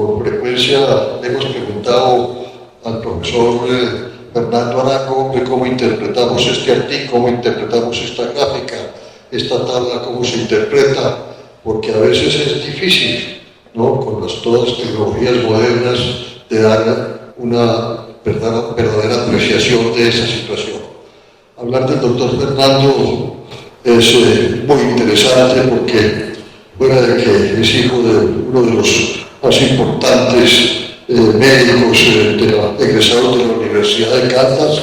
con frecuencia hemos preguntado al profesor Fernando Arango de cómo interpretamos este artículo, cómo interpretamos esta gráfica, esta tabla, cómo se interpreta, porque a veces es difícil, ¿no?, con todas las tecnologías modernas, de dar una verdadera apreciación de esa situación. Hablar del doctor Fernando es muy interesante porque, fuera de que es hijo de uno de los más importantes médicos egresados de la Universidad de Caldas,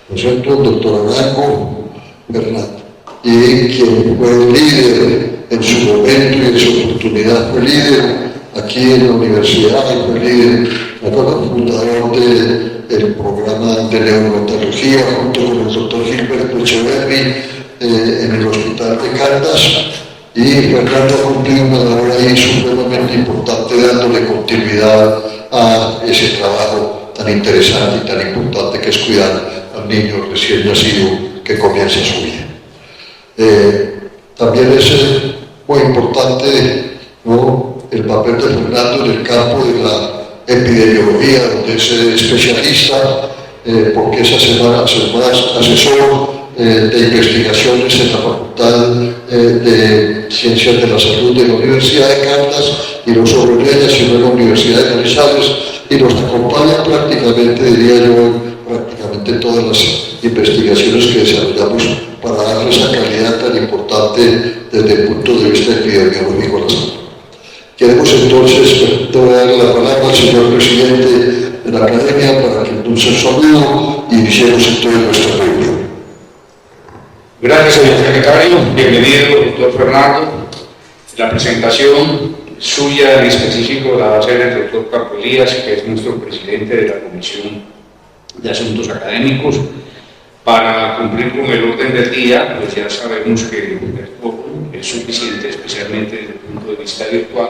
¿no es cierto?, el doctor Arango Fernando, y quien fue líder en su momento y en su oportunidad, fue líder aquí en la universidad, fue líder, fundador del programa de neonatología junto con el doctor Gilberto Echeverri en el hospital de Caldas, y Fernando ha cumplido una labor ahí supremamente importante, dándole continuidad a ese trabajo tan interesante y tan importante que es cuidar al niño recién nacido que comienza su vida. También es muy importante, ¿no?, el papel de Fernando en el campo de la epidemiología, donde es especialista, porque es asesor de investigaciones en la Facultad de Ciencias de la Salud de la Universidad de Caldas, y no solo en ella, sino en la Universidad de Manizales, y nos acompaña prácticamente, diría yo, en prácticamente todas las investigaciones que desarrollamos para darle esa calidad tan importante desde el punto de vista epidemiológico a la salud. Queremos entonces dar la palabra al señor presidente de la Academia para que endulce el saludo y iniciemos entonces nuestra reunión. Gracias, señor secretario. Bienvenido, doctor Fernando. La presentación suya en específico la va a hacer el doctor Campo Elías, que es nuestro presidente de la Comisión de Asuntos Académicos. Para cumplir con el orden del día, pues ya sabemos que es suficiente, especialmente desde el punto de vista virtual.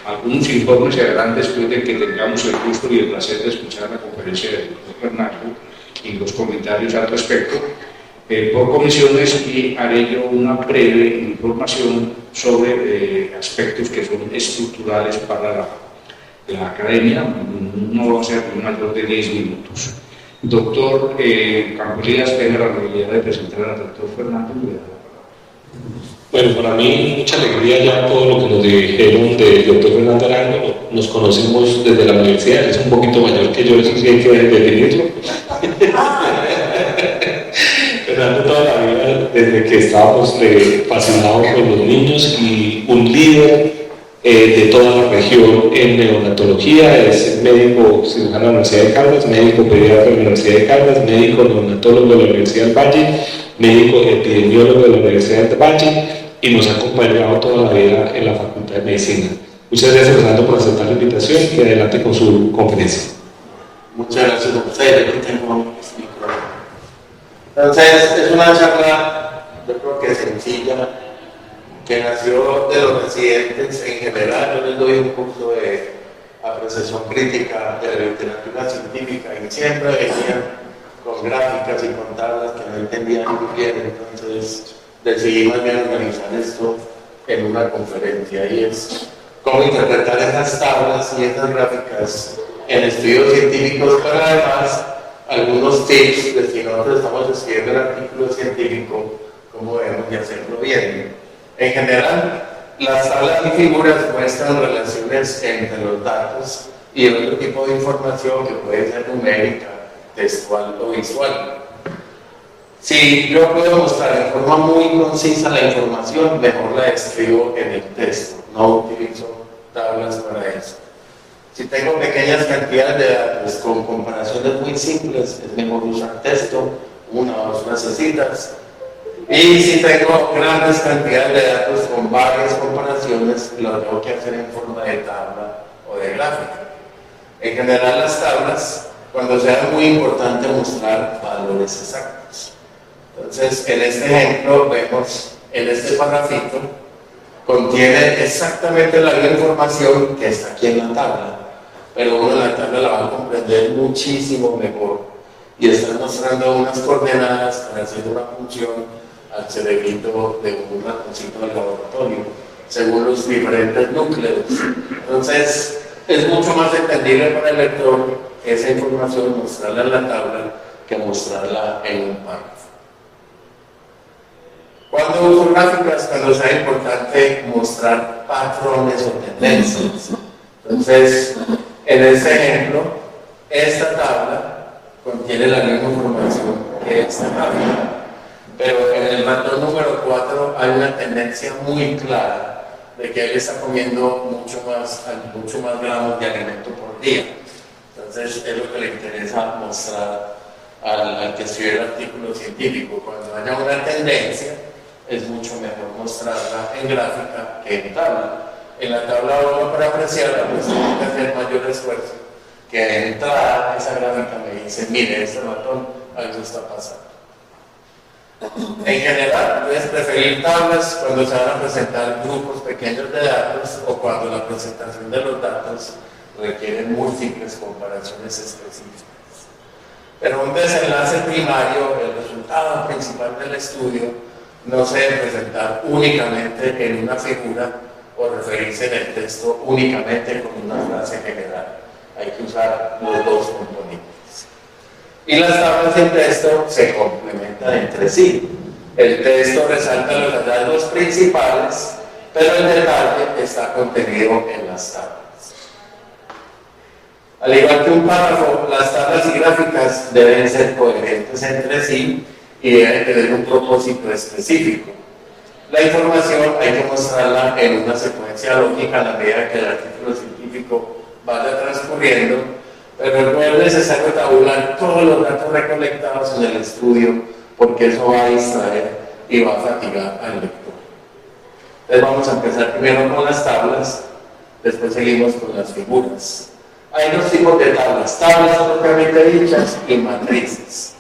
Algunos informes se harán después de que tengamos el gusto y el placer de escuchar la conferencia del doctor Fernando y los comentarios al respecto por comisiones, y haré yo una breve información sobre aspectos que son estructurales para la academia. No va a ser mayor de 10 minutos. Doctor Campolías, tenga la amabilidad de presentar al doctor Fernando. Bueno, para mí mucha alegría ya todo lo que nos dijeron del doctor Fernando Arango. Nos conocemos desde la universidad, es un poquito mayor que yo, eso sí hay que definirlo. Fernando toda la vida, desde que estábamos fascinados con los niños, y un líder de toda la región en neonatología. Es médico cirujano de la Universidad de Caldas, médico pediatra de la Universidad de Caldas, médico neonatólogo de la Universidad del Valle, médico epidemiólogo de la Universidad del Valle, y nos ha acompañado toda la vida en la Facultad de Medicina. Muchas gracias, Fernando, por aceptar la invitación, y adelante con su conferencia. Muchas gracias, doctor. Aquí tengo mi micrófono. Entonces, es una charla, yo creo que sencilla, que nació de los residentes en general. Yo les doy un curso de apreciación crítica de la literatura científica, y siempre venían con gráficas y con tablas que no entendían muy bien. Entonces decidí más bien organizar esto en una conferencia, y es cómo interpretar esas tablas y esas gráficas en estudios científicos, pero además algunos tips de si nosotros estamos escribiendo el artículo científico, cómo debemos de hacerlo bien. En general, las tablas y figuras muestran relaciones entre los datos y otro tipo de información que puede ser numérica, textual o visual. Si yo puedo mostrar en forma muy concisa la información, mejor la escribo en el texto, no utilizo tablas para eso. Si tengo pequeñas cantidades de datos con comparaciones muy simples, es mejor usar texto, una o dos frasecitas. Y si tengo grandes cantidades de datos con varias comparaciones, lo tengo que hacer en forma de tabla o de gráfica. En general, las tablas, cuando sea muy importante mostrar valores exactos. Entonces, en este ejemplo, vemos en este parrafito, contiene exactamente la misma información que está aquí en la tabla, pero uno en la tabla la va a comprender muchísimo mejor, y está mostrando unas coordenadas para hacer una función al cerebrito de un ratoncito del laboratorio, según los diferentes núcleos. Entonces, es mucho más entendible para el lector esa información, mostrarla en la tabla, que mostrarla en un párrafo. Cuando uso gráficas, cuando sea importante mostrar patrones o tendencias. Entonces, en este ejemplo, esta tabla contiene la misma información que esta tabla, pero en el ratón número 4 hay una tendencia muy clara de que él está comiendo mucho más gramos de alimento por día. Entonces, es lo que le interesa mostrar al que escribe el artículo científico. Cuando haya una tendencia, es mucho mejor mostrarla en gráfica que en tabla. En la tabla uno, para apreciarla, pues tiene que hacer mayor esfuerzo, que de entrada esa gráfica me dice, mire, este ratón, algo está pasando. En general, puedes preferir tablas cuando se van a presentar grupos pequeños de datos o cuando la presentación de los datos requiere múltiples comparaciones específicas. Pero un desenlace primario, el resultado principal del estudio, no se debe presentar únicamente en una figura o referirse en el texto únicamente con una frase general. Hay que usar los dos componentes. Y las tablas del texto se complementan entre sí. El texto resalta los hallazgos principales, pero el detalle está contenido en las tablas. Al igual que un párrafo, las tablas y gráficas deben ser coherentes entre sí y deben tener un propósito específico. La información hay que mostrarla en una secuencia lógica a la medida que el artículo científico vaya transcurriendo, pero no es necesario tabular todos los datos recolectados en el estudio, porque eso va a distraer y va a fatigar al lector. Entonces vamos a empezar primero con las tablas, después seguimos con las figuras. Hay dos tipos de tablas, tablas propiamente dichas y matrices.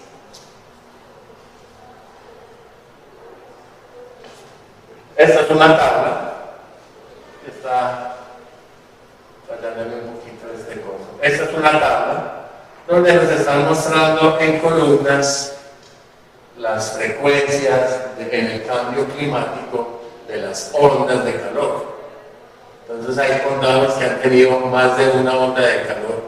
Esta es una tabla, está fallándome un poquito este coso. Esta es una tabla donde nos están mostrando en columnas las frecuencias en el cambio climático de las ondas de calor. Entonces hay condados que han tenido más de una onda de calor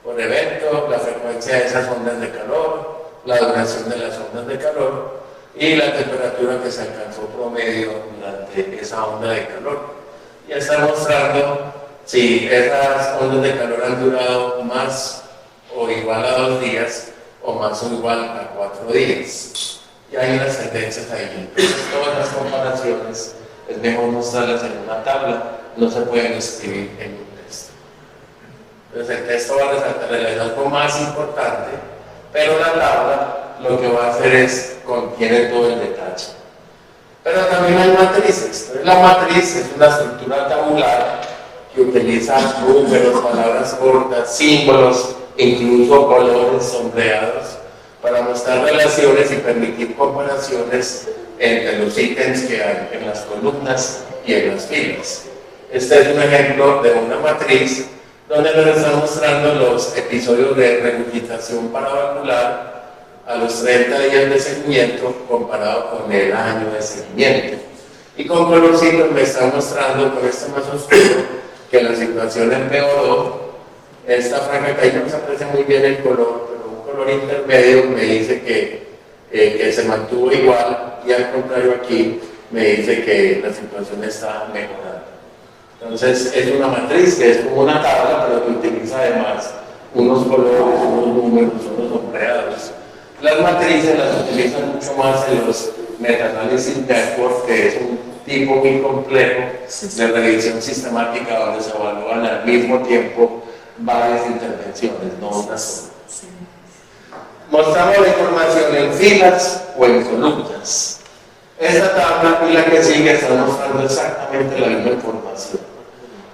por evento, la frecuencia de esas ondas de calor, la duración de las ondas de calor y la temperatura que se alcanzó promedio durante esa onda de calor. Y está mostrando si esas ondas de calor han durado más o igual a 2 días o más o igual a 4 días. Y hay unas tendencias ahí. Entonces todas las comparaciones es mejor mostrarlas en una tabla, no se pueden escribir en un texto. Entonces el texto va a resaltar el hallazgo más importante, pero la tabla lo que va a hacer es contiene todo el detalle. Pero también hay matrices. Entonces, la matriz es una estructura tabular que utiliza números, palabras cortas, símbolos, incluso colores sombreados para mostrar relaciones y permitir comparaciones entre los ítems que hay en las columnas y en las filas. Este es un ejemplo de una matriz donde nos están mostrando los episodios de regurgitación paravalvular a los 30 días de seguimiento comparado con el año de seguimiento. Y con colorcitos me están mostrando, con este más oscuro, que la situación empeoró. Esta franja que ahí no se aprecia muy bien el color, pero un color intermedio me dice que se mantuvo igual, y al contrario aquí me dice que la situación está mejorando. Entonces es una matriz que es como una tabla, pero que utiliza además unos colores, unos números, unos sombreados. Las matrices las utilizan mucho más en los meta-análisis network, que es un tipo muy complejo de revisión sistemática donde se evalúan al mismo tiempo varias intervenciones, no una sola. Mostramos la información en filas o en columnas. Esta tabla y la que sigue están mostrando exactamente la misma información.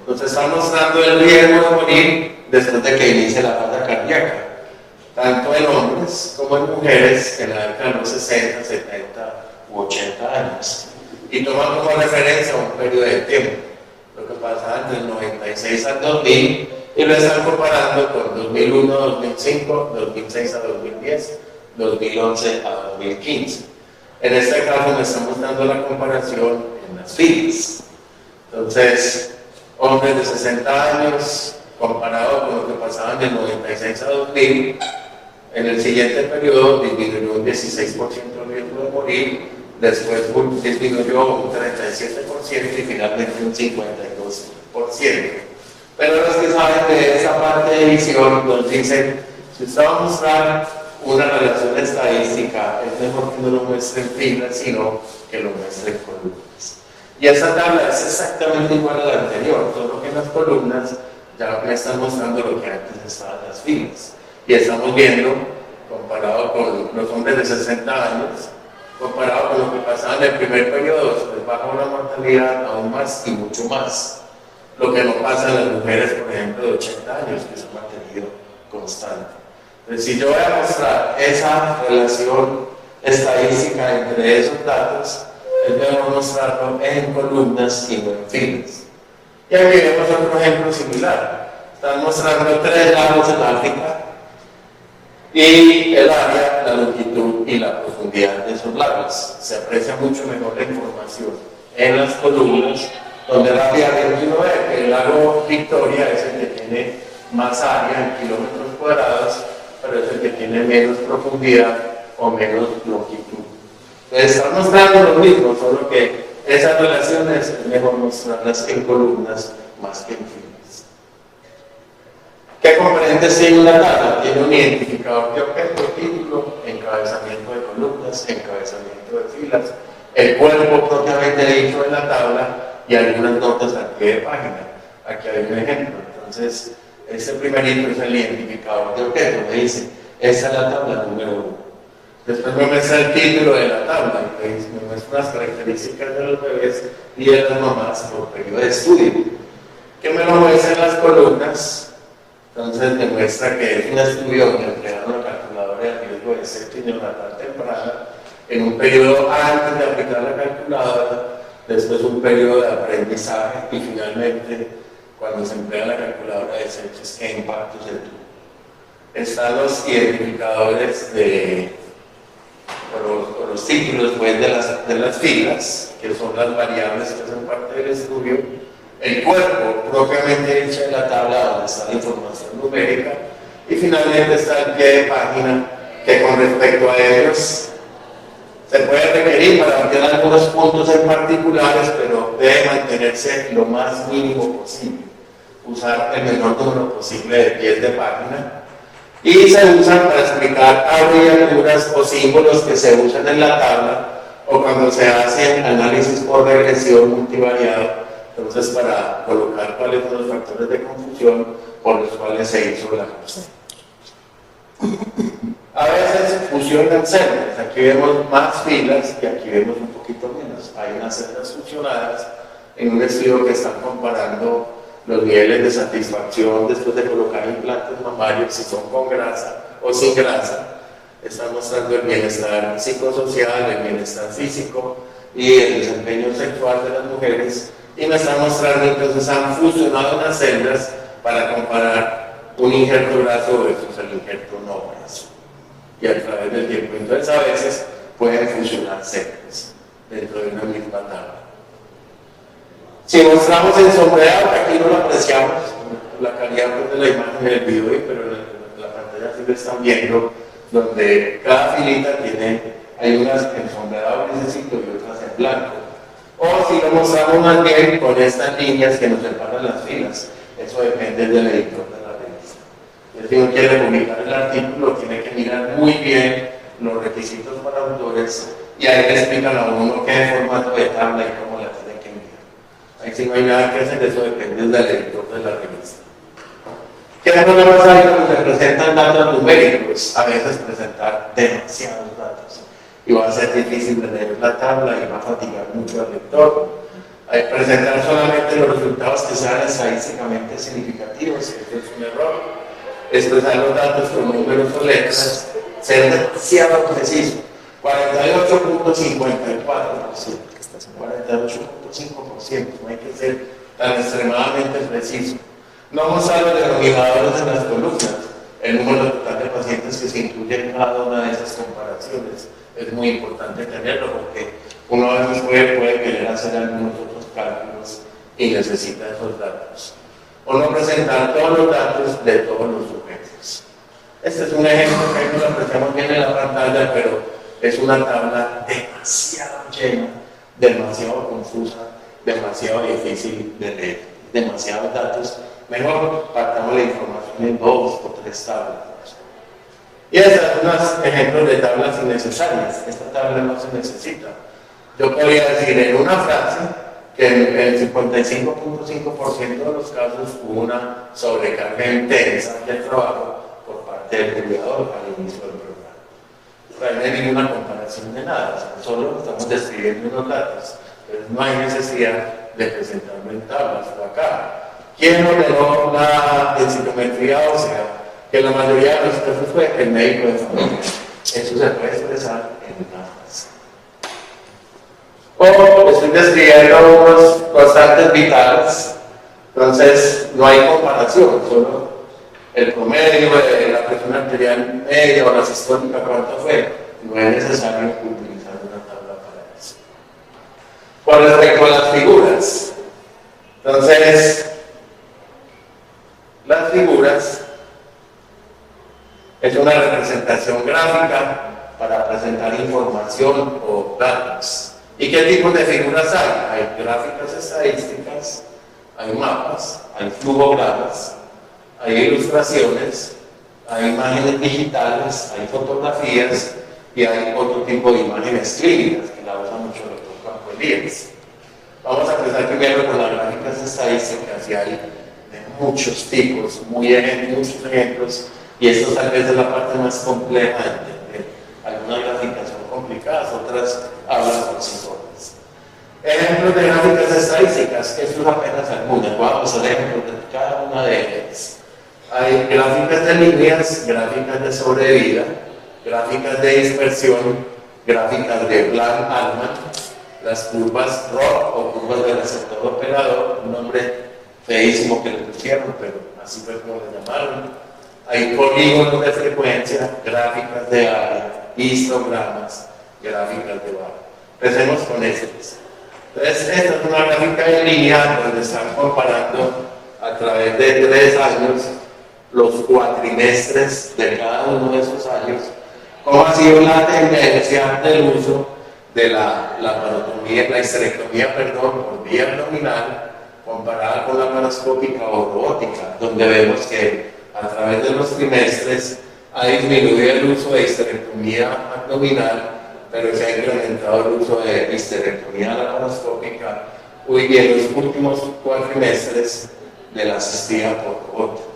Nos están mostrando el riesgo de morir después de que inicie la falla cardíaca, tanto en hombres como en mujeres en la década de los 60, 70 u 80 años. Y toman como referencia un periodo de tiempo, lo que pasaba entre el 96 al 2000, y lo están comparando con 2001 a 2005, 2006 a 2010, 2011 a 2015. En este caso me están mostrando la comparación en las filas. Entonces, hombres de 60 años, comparado con lo que pasaba del 96 a 2000, en el siguiente periodo disminuyó un 16% el riesgo de morir, después disminuyó un 37% y finalmente un 52%. Pero los que saben de esa parte de visión nos dicen, si usted va a mostrar una relación estadística, es mejor que no lo muestre en filas, sino que lo muestre en columnas. Y esta tabla es exactamente igual a la anterior, solo que en las columnas ya me están mostrando lo que antes estaba en las filas. Y estamos viendo, comparado con los hombres de 60 años, comparado con lo que pasaba en el primer periodo, pues baja una mortalidad aún más y mucho más. Lo que no pasa en las mujeres, por ejemplo, de 80 años, que se ha mantenido constante. Entonces, si yo voy a mostrar esa relación estadística entre esos datos, es mejor mostrarlo en columnas y no en filas. Y aquí vemos otro ejemplo similar. Están mostrando 3 lagos en África y el área, la longitud y la profundidad de esos lagos. Se aprecia mucho mejor la información en las columnas, donde rápidamente uno ve que el lago Victoria es el que tiene más área en kilómetros cuadrados, pero es el que tiene menos profundidad o menos longitud. Entonces están mostrando lo mismo, solo que esas relaciones es mejor mostrarlas en columnas más que en filas. ¿Qué componentes tiene una tabla? Tiene un identificador de objeto, título, encabezamiento de columnas, encabezamiento de filas, el cuerpo propiamente dicho de la tabla y algunas notas al pie de página. Aquí hay un ejemplo. Entonces, este primerito es el identificador de objeto. Me dice, esta es la tabla número 1. Después me muestra el título de la tabla, me muestra las características de los bebés y de las mamás por periodo de estudio. Que me lo muestra en las columnas. Entonces me muestra que es un estudio donde emplearon la calculadora de riesgo de sexo y neonatal temprana en un periodo antes de aplicar la calculadora, después un periodo de aprendizaje y finalmente cuando se emplea la calculadora de sexos, ¿qué impacto se tuvo? Están los identificadores o los títulos pues, de las filas, que son las variables que hacen parte del estudio, el cuerpo propiamente dicho en la tabla donde está la información numérica, y finalmente está el pie de página, que con respecto a ellos se puede requerir para cambiar algunos puntos en particulares, pero debe mantenerse lo más mínimo posible, usar el menor número posible de pies de página, y se usan para explicar abreviaturas o símbolos que se usan en la tabla o cuando se hacen análisis por regresión multivariado, entonces para colocar cuáles son los factores de confusión por los cuales se hizo la cosa. A veces fusionan celdas, aquí vemos más filas y aquí vemos un poquito menos. Hay unas celdas fusionadas en un estudio que están comparando los niveles de satisfacción después de colocar implantes mamarios, si son con grasa o sin grasa. Están mostrando el bienestar psicosocial, el bienestar físico y el desempeño sexual de las mujeres. Y me están mostrando, entonces han fusionado unas celdas para comparar un injerto graso versus el injerto no graso. Y a través del tiempo, entonces a veces pueden fusionar celdas dentro de una misma tabla. Si mostramos el sombreado, aquí no lo apreciamos, la calidad de la imagen del video, pero en la pantalla sí lo están viendo, donde cada filita hay unas en sombreado grisecito y otras en blanco. O si lo mostramos más bien con estas líneas que nos separan las filas, eso depende del editor de la revista. Si uno quiere publicar el artículo, tiene que mirar muy bien los requisitos para autores y ahí le explican a uno qué formato de tabla y cómo la tiene que enviar. Ahí sí no hay nada que hacer, eso depende del editor de la revista. ¿Qué problemas hay cuando se presentan datos numéricos? A veces presentar demasiados datos y va a ser difícil de leer la tabla y va a fatigar mucho al lector. Hay presentar solamente los resultados que sean estadísticamente significativos, eso es un error. Expresar los datos con números o letras, ser demasiado preciso. 48.54%, 48.5%, no hay que ser tan extremadamente preciso. No mostrar los denominadores en las columnas, el número total de pacientes que se incluye en cada una de esas comparaciones. Es muy importante tenerlo porque uno a veces puede querer hacer algunos otros cálculos y necesita esos datos. O no presentar todos los datos de todos los sujetos. Este es un ejemplo que ahí no lo apreciamos bien en la pantalla, pero es una tabla demasiado llena, demasiado confusa, demasiado difícil de leer, demasiados datos. Mejor partamos la información en 2 o 3 tablas. Y estas son unos ejemplos de tablas innecesarias. Esta tabla no se necesita. Yo podría decir en una frase que en el 55.5% de los casos hubo una sobrecarga intensa del trabajo por parte del jugador al inicio del programa. Pero no hay ninguna comparación de nada, solo estamos describiendo unos datos. Entonces no hay necesidad de presentarlo en tablas o acá. ¿Quién ordenó la densitometría ósea? Que la mayoría de los casos fue el médico de familia. Eso se puede expresar en una frase. O estoy describiendo unos constantes vitales, entonces no hay comparación, solo el promedio de la presión arterial media o la sistólica, ¿cuánto fue? No es necesario utilizar una tabla para eso. Con respecto a las figuras, entonces, las figuras es una representación gráfica para presentar información o datos. ¿Y qué tipos de figuras hay? Hay gráficas estadísticas, hay mapas, hay flujogramas, hay ilustraciones, hay imágenes digitales, hay fotografías y hay otro tipo de imágenes clínicas que la usa mucho el doctor Campo Elías. Vamos a empezar primero con las gráficas estadísticas y hay de muchos tipos, muchos ejemplos, y esto tal vez es la parte más compleja de entender. Algunas gráficas son complicadas, otras hablan por sí solas. Ejemplos de gráficas estadísticas, esto es apenas algunas, vamos a ver ejemplos de cada una de ellas. Hay gráficas de líneas, gráficas de sobrevida, gráficas de dispersión, gráficas de Bland-Altman, las curvas ROC o curvas de receptor operador, un nombre feísimo que le pusieron, pero así fue como le llamaron. Hay polígonos de frecuencia, gráficas de área, histogramas, gráficas de barra. Empecemos con estas. Entonces, esta es una gráfica de línea donde están comparando a través de 3 años los cuatrimestres de cada uno de esos años, cómo ha sido la tendencia del uso de la histerectomía, por vía abdominal, comparada con la laparoscópica o robótica, donde vemos que a través de los trimestres ha disminuido el uso de histerectomía abdominal, pero se ha incrementado el uso de histerectomía laparoscópica y en los últimos cuatrimestres de la asistida por robot.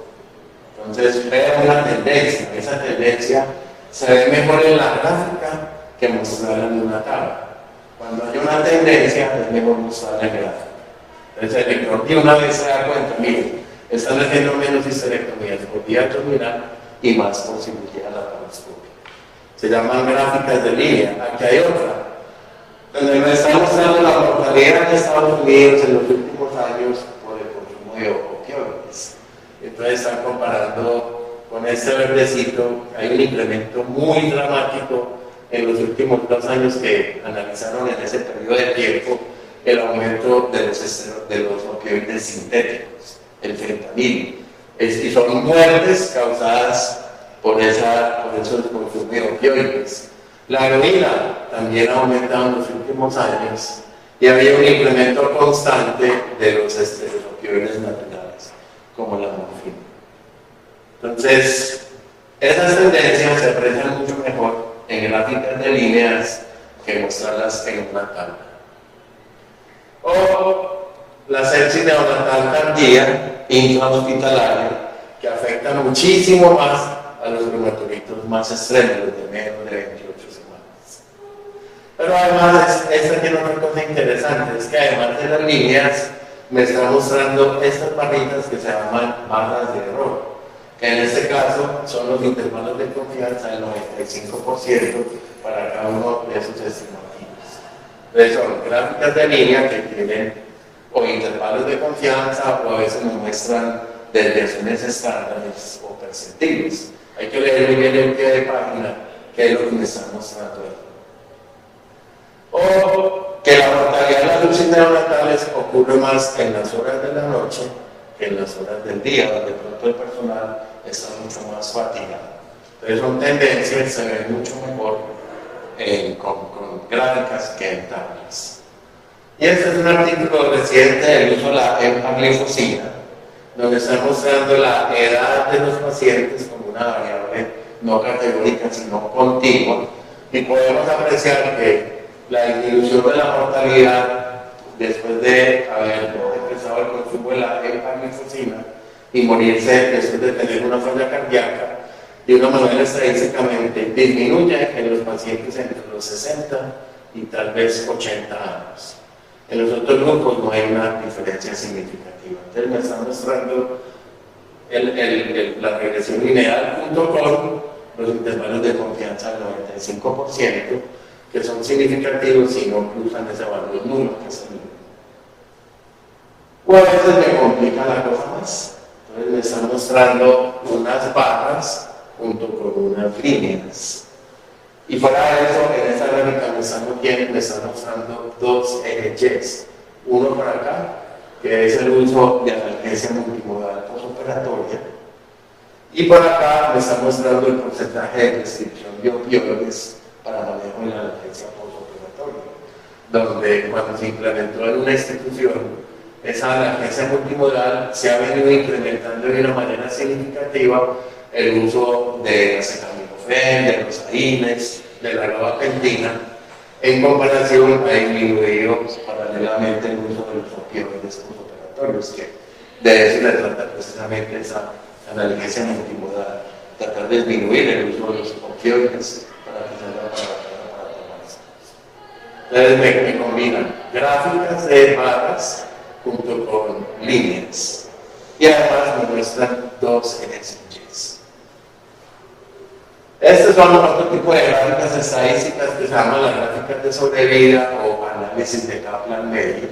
Entonces veo una tendencia, esa tendencia se ve mejor en la gráfica que mostrarla en una tabla. Cuando hay una tendencia es mejor mostrarla en gráfica. Entonces el lector de una vez se da cuenta, miren, están haciendo menos histerectomías por vía abdominal y más por cirugía laparoscópica. Se llaman gráficas de línea. Aquí hay otra, donde me está mostrando la mortalidad en Estados Unidos en los últimos años por el consumo de opioides. Entonces están comparando con este verdecito, hay un incremento muy dramático en los últimos 2 años que analizaron en ese periodo de tiempo el aumento de los opioides sintéticos, el fentanilo. Y son muertes causadas por esos consumos de opioides. La heroína también ha aumentado en los últimos años y había un incremento constante de los opioides naturales, como la morfina. Entonces, esas tendencias se aprecian mucho mejor en gráficas de líneas que mostrarlas en una tabla. O la sepsis neonatal tardía, intrahospitalaria, que afecta muchísimo más a los reumatolitos más extremos, los de menos de 28 semanas. Pero además, esta tiene una cosa interesante, es que además de las líneas, me está mostrando estas barritas que se llaman barras de error, que en este caso son los intervalos de confianza del 95% para cada uno de esos estimativos. Entonces son gráficas de línea que tienen o intervalos de confianza o a veces nos muestran desviaciones estándares o percentiles. Hay que leer muy bien el pie de página, que es lo que me están mostrando ahí. O que la mortalidad de las sepsis neonatales ocurre más en las horas de la noche que en las horas del día, donde de pronto el personal está mucho más fatigado. Entonces son tendencias, se ven mucho mejor con gráficas que en tablas. Y este es un artículo reciente del uso de la empaglifosina, donde está mostrando la edad de los pacientes como una variable no categórica, sino continua, y podemos apreciar que la disminución de la mortalidad después de haber empezado el consumo de la empaglifosina y morirse después de tener una falla cardíaca, de una manera estadísticamente disminuye en los pacientes entre los 60 y tal vez 80 años. En los otros grupos no hay una diferencia significativa. Entonces me está mostrando la regresión lineal junto con los intervalos de confianza del 95%, que son significativos y no cruzan ese valor nulo, que es el número. O a veces me complica la cosa más. Entonces me están mostrando unas barras junto con unas líneas. Y fuera de eso, en esta gráfica me están mostrando dos ejes. Uno por acá, que es el uso de analgesia multimodal postoperatoria. Y por acá me está mostrando el porcentaje de prescripción de opioides para manejo de la analgesia postoperatoria, donde cuando se implementó en una institución esa analgesia multimodal se ha venido incrementando de una manera significativa el uso de acetaminofén, de los AINES, de la gabapentina. En comparación ha disminuido paralelamente el uso de los opioides postoperatorios, que de eso se trata precisamente esa analgesia multimodal, tratar de disminuir el uso de los opioides para que se para tomarse. Entonces me combinan gráficas de barras junto con líneas, y además me muestran dos ejes. Estos son otro tipo de gráficas estadísticas que se llaman las gráficas de sobrevida o análisis de Kaplan-Meier.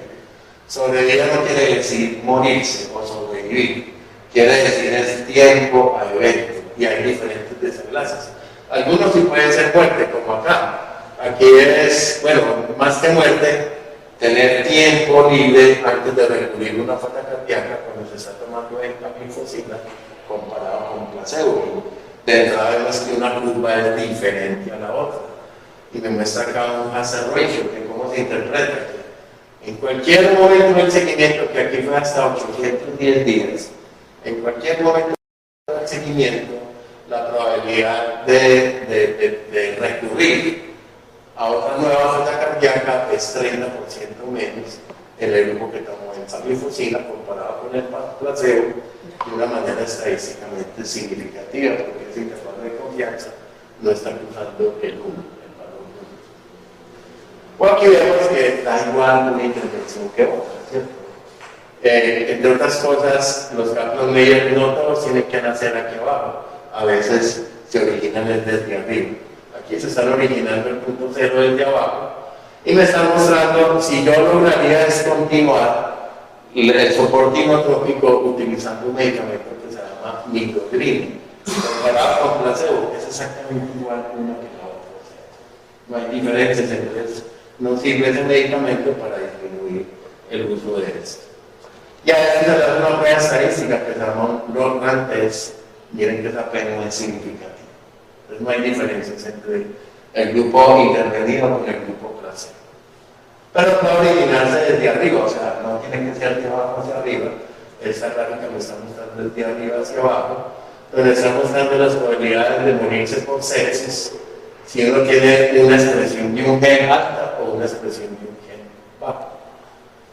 Sobrevida no quiere decir morirse o sobrevivir, quiere decir es tiempo a evento, y hay diferentes desenlaces. Algunos sí pueden ser muerte, como acá. Aquí es, bueno, más que muerte, tener tiempo libre antes de recurrir a una falla cardíaca cuando se está tomando empaglifosina comparado con placebo. De entrada vemos que una curva es diferente a la otra, y me muestra acá un hazard ratio, que cómo se interpreta. En cualquier momento del seguimiento, que aquí fue hasta 810 días, en cualquier momento del seguimiento, la probabilidad de recurrir a otra nueva falla cardíaca es 30% menos en el grupo que tomó empaglifosina comparado con el placebo, de una manera estadísticamente significativa, porque ese intervalo de confianza no está cruzando el valor 1. O aquí vemos que da igual una intervención que otra, ¿cierto? Entre otras cosas, los Kaplan-Meier no todos tienen que nacer aquí abajo, a veces se originan desde arriba. Aquí se están originando el punto cero desde abajo, y me están mostrando si yo lograría descontinuar el soporte inotrópico utilizando un medicamento que se llama migdogreen, comparado con placebo, es exactamente igual una que la otra. No hay diferencias, entonces no sirve ese medicamento para disminuir el uso de esto. Y a veces se da una prueba estadística que se llama un log test. Miren que esa pena es significativa. Entonces no hay diferencias entre el grupo intervenido con el grupo placebo. Pero puede originarse desde arriba, o sea, no tiene que ser de abajo hacia arriba. Esta gráfica me está mostrando desde arriba hacia abajo, donde está mostrando las probabilidades de morirse por sepsis si uno tiene una expresión de un gen alta o una expresión de un gen bajo.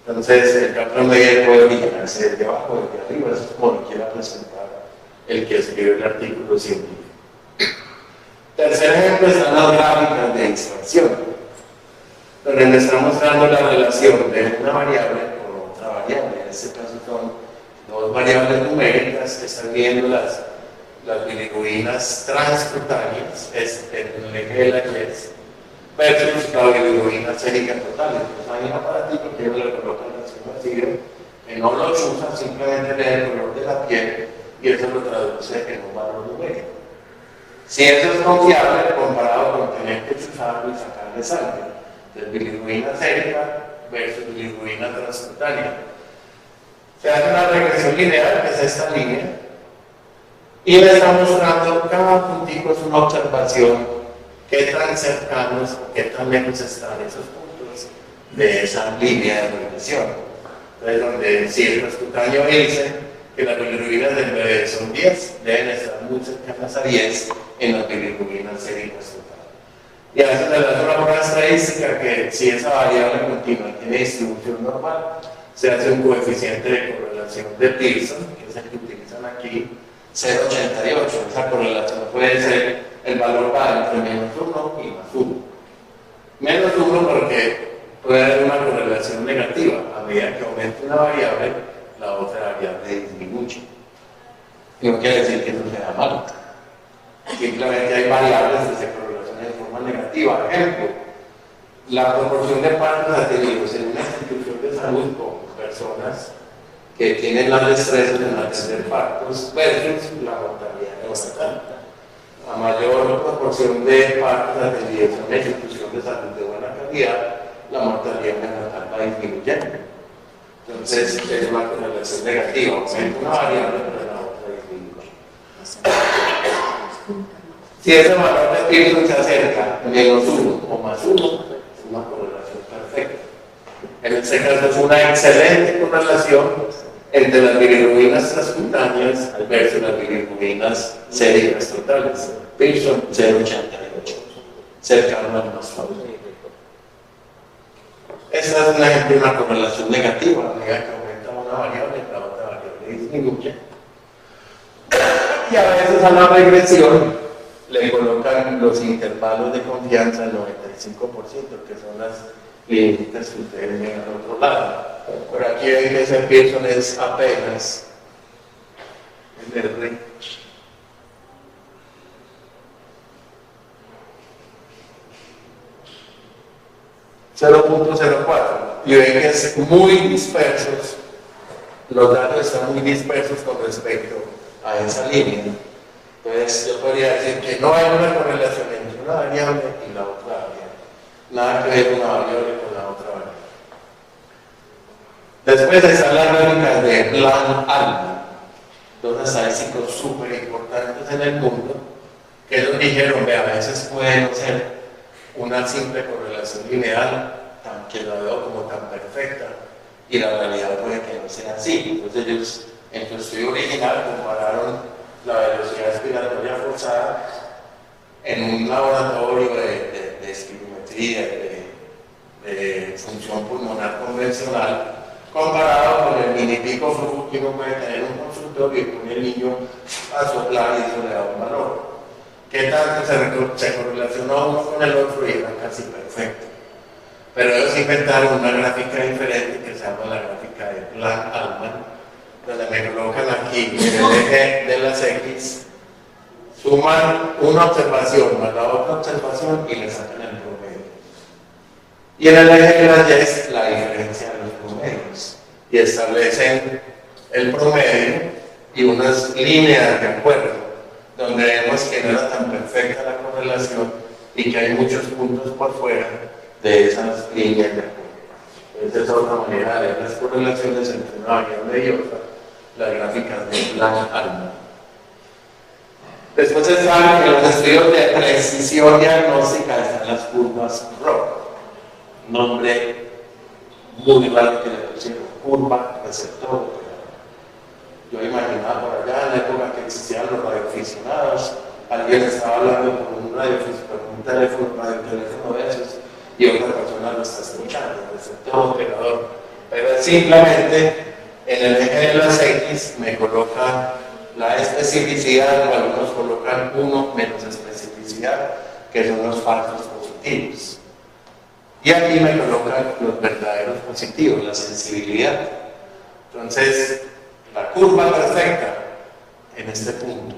Entonces, el Kaplan-Meier puede originarse desde abajo o desde arriba, eso es como lo quiera presentar el que escribe el artículo científico. Tercer ejemplo están las gráficas de extracción, donde me está mostrando la relación de una variable con otra variable. En este caso son dos variables numéricas que están viendo las bilirrubinas transcutáneas, en el eje de la Y, versus la bilirrubina sérica total. Entonces hay un aparatito que le coloca en la sigla, que no lo usa, simplemente lee el color de la piel y eso lo traduce en un valor numérico. Si eso es confiable comparado con tener que chuzarlo y sacarle sangre. Entonces, bilirrubina sérica versus bilirrubina transcutánea. Se hace una regresión lineal, que es esta línea, y le está mostrando cada puntico es una observación, qué tan cercanos o qué tan lejos están esos puntos de esa línea de regresión. Entonces, donde si el transcutáneo dice que las bilirrubinas del bebé son 10, deben estar muy cercanas a 10 en las bilirrubinas séricas totales. Y a veces le das una buena estadística que si esa variable continua tiene distribución normal, se hace un coeficiente de correlación de Pearson, que es el que utilizan aquí, 0,88. Esa correlación puede ser, el valor va entre menos 1 y más 1. Menos 1 porque puede haber una correlación negativa. A medida que aumente una variable, la otra variable disminuye. Y no quiere decir que eso sea malo. Simplemente hay variables que se correlacionan de forma negativa. Ejemplo, la proporción de partos atendidos en una institución de salud con personas que tienen las destrezas en atender partos versus la mortalidad neonatal. A mayor proporción de partos atendidos en una institución de salud de buena calidad, la mortalidad neonatal va disminuyendo. Entonces, es una correlación negativa, aumenta una variable, pero la otra disminuye. Si ese valor de Pearson se acerca menos 1 o más 1, es una correlación perfecta. En este caso es una excelente correlación entre las bilirrubinas transcutáneas versus las bilirrubinas séricas totales. Pearson 0,88, cercano al más favorable. Esta es un ejemplo de una correlación negativa, a medida que aumenta una variable, la otra variable disminuye. Y a veces a la regresión le colocan los intervalos de confianza al 95%, que son las líneas que ustedes ven al otro lado. Por aquí ven que ese Pearson es apenas el R. .04 y ven que es muy dispersos, los datos están muy dispersos con respecto a esa línea. Entonces yo podría decir que no hay una correlación entre una variable y la otra variable, nada que ver una variable con la otra variable. Después están las gráficas de Bland-Altman, dos estadísticos súper importantes en el mundo, que ellos dijeron, vea, a veces puede no ser una simple correlación lineal, que la veo como tan perfecta, y la realidad puede que no sea así. Entonces ellos, en su estudio original, compararon la velocidad expiratoria forzada en un laboratorio de espirometría, de función pulmonar convencional, comparado con el mini pico flujo que uno puede tener en un consultorio y pone el niño a soplar y eso le da un valor. ¿Qué tanto se correlacionó uno con el otro? Y era casi perfecto. Pero ellos inventaron una gráfica diferente que se llama la gráfica de Bland-Altman, donde me colocan aquí en el eje de las X, suman una observación más la otra observación y le sacan el promedio. Y en el eje de las Y es la diferencia de los promedios. Y establecen el promedio y unas líneas de acuerdo, donde vemos que no era tan perfecta la correlación y que hay muchos puntos por fuera de esas líneas de acuerdo. Esa es otra manera de ver las correlaciones entre una variable y otra, las gráficas de Bland-Altman. Después están en los estudios de precisión diagnóstica, están las curvas ROC, nombre muy raro que le pusieron, curva receptor. Yo imaginaba por allá en la época que existían los radioaficionados, alguien estaba hablando con un radioteléfono de esos y otra persona lo está escuchando, el receptor operador. Pero simplemente en el eje de las X me coloca la especificidad, o algunos colocan uno menos especificidad, que son los falsos positivos. Y aquí me colocan los verdaderos positivos, la sensibilidad. Entonces, la curva perfecta en este punto,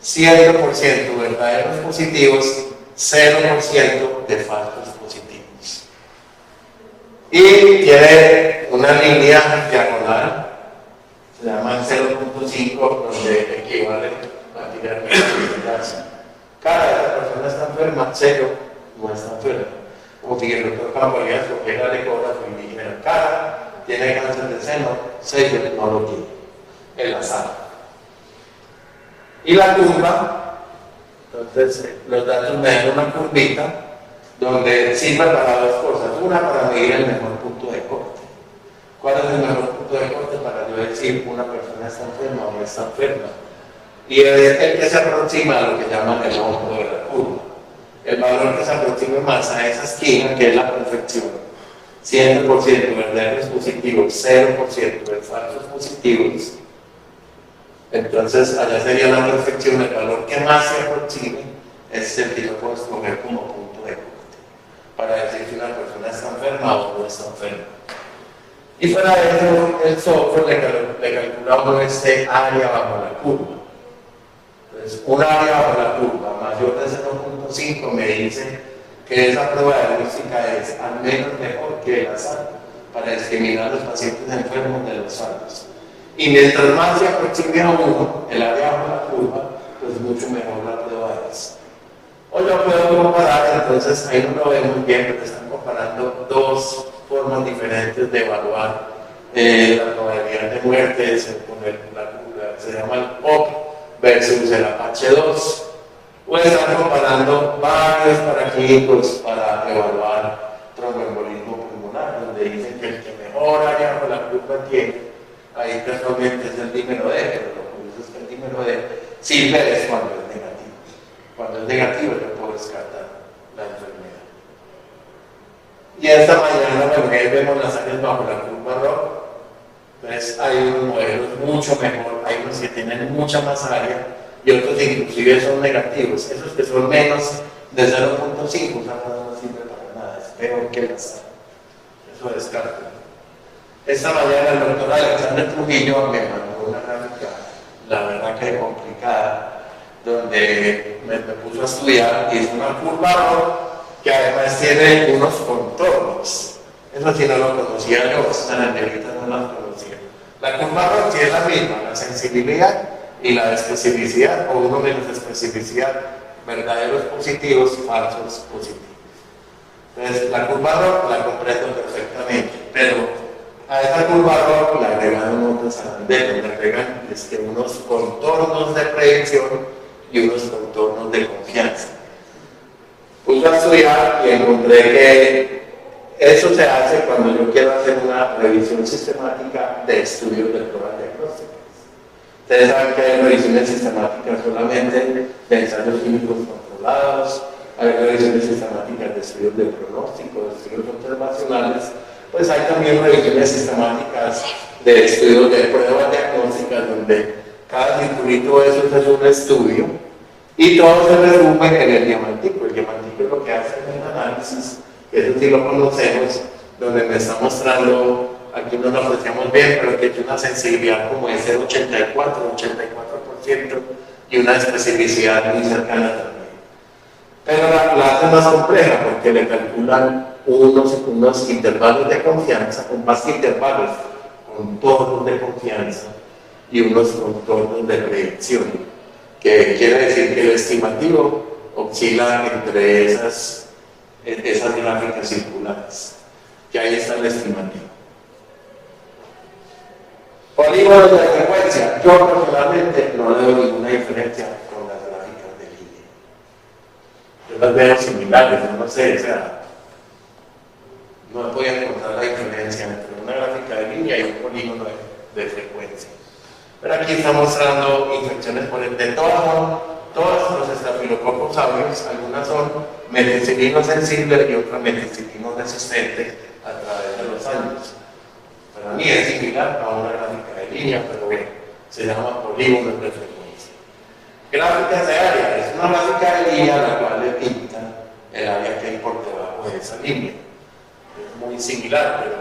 100% verdaderos positivos, 0% de falsos positivos. Y tiene una línea diagonal, se llama 0.5, donde equivale a tirar cada persona está enferma, 0 no está enferma. como si el doctor Camporías cogiera el ecógrafo y dijera, cara, tiene cáncer de seno, 6 no lo tiene, el azar. Y la curva, entonces los datos me dan una curvita donde sirve para dos cosas. Una, para medir el mejor punto de corte. ¿Cuál es el mejor punto de corte para yo decir una persona está enferma o no está enferma? Y es el que se aproxima a lo que llaman el ojo de la curva. El valor que se aproxime más a esa esquina, que es la perfección. 100% verdaderos positivos, 0% de falsos positivos. Entonces, allá sería la perfección. El valor que más se aproxime es el que yo puedo escoger como punto de corte para decir si una persona está enferma o no está enferma. Y fuera de eso, el software le calcula a uno este área bajo la curva. Entonces, un área bajo la curva mayor de 0.5 me dice que esa prueba diagnóstica es al menos mejor que el azar para discriminar a los pacientes enfermos de los sanos. Y mientras más se aproxime a uno, el área bajo la curva, pues mucho mejor la prueba es. O yo puedo comparar, entonces ahí no lo vemos bien, pero están comparando dos formas diferentes de evaluar la probabilidad de muerte se llama el POP versus el Apache 2. O están comparando varios paraquímicos para evaluar tromboembolismo pulmonar, donde dicen que el que mejor área bajo la curva tiene, ahí casualmente es el dímero D, pero lo curioso es que el dímero D sirve es cuando es negativo. Cuando es negativo yo puedo descartar la enfermedad. Y esta mañana, bueno, ahí vemos las áreas bajo la curva roja. Entonces hay unos modelos mucho mejor, hay unos que tienen mucha más área y otros inclusive son negativos. Esos que son menos de 0.5, no sirve para nada, es peor que el azar. Eso descarta. Esta mañana el doctor Alexander Trujillo me mandó una gráfica, la verdad que complicada, donde me puso a estudiar y es una curva roja que además tiene unos contornos. Eso sí no lo conocía yo, estas negrita no las conocía. La curva roja sí es la misma, la sensibilidad y la especificidad, o uno menos especificidad, verdaderos positivos, falsos positivos. Entonces, la curva roja la comprendo perfectamente, pero a esa curva roja le agregan otros arandeles, le agregan unos contornos de predicción y unos contornos de confianza. Puse a estudiar y encontré que eso se hace cuando yo quiero hacer una revisión sistemática de estudios de pruebas diagnósticas. Ustedes saben que hay revisiones sistemáticas solamente de ensayos químicos controlados, hay revisiones sistemáticas de estudios de pronóstico, de estudios observacionales, pues hay también revisiones sistemáticas de estudios de pruebas diagnósticas donde cada circulito de esos es un estudio y todo se resume en el diamantico. El diamantico es lo que hace un análisis, que eso sí lo conocemos, donde me está mostrando, aquí no lo apreciamos bien, pero que tiene una sensibilidad como de 0,84% y una especificidad muy cercana también. Pero la hace más compleja porque le calculan unos intervalos de confianza, con más intervalos, contornos de confianza y unos contornos de predicción, que quiere decir que el estimativo oscila entre esas gráficas circulares, que ahí está el estimativo. Polígonos de frecuencia, yo personalmente no veo ninguna diferencia con las gráficas de línea. Yo las veo similares, no sé, o sea, no voy a encontrar la diferencia entre una gráfica de línea y un polígono de frecuencia. Pero aquí está mostrando infecciones por el de todos los estafilococos aureus, algunas son meticilino sensible y otras meticilino resistente a través de los años. Para mí es similar a una gráfica de línea, pero bueno, se llama polígono de frecuencia. Gráficas de área, es una gráfica de línea la cual le pinta el área que hay por debajo de esa línea. Es muy similar, pero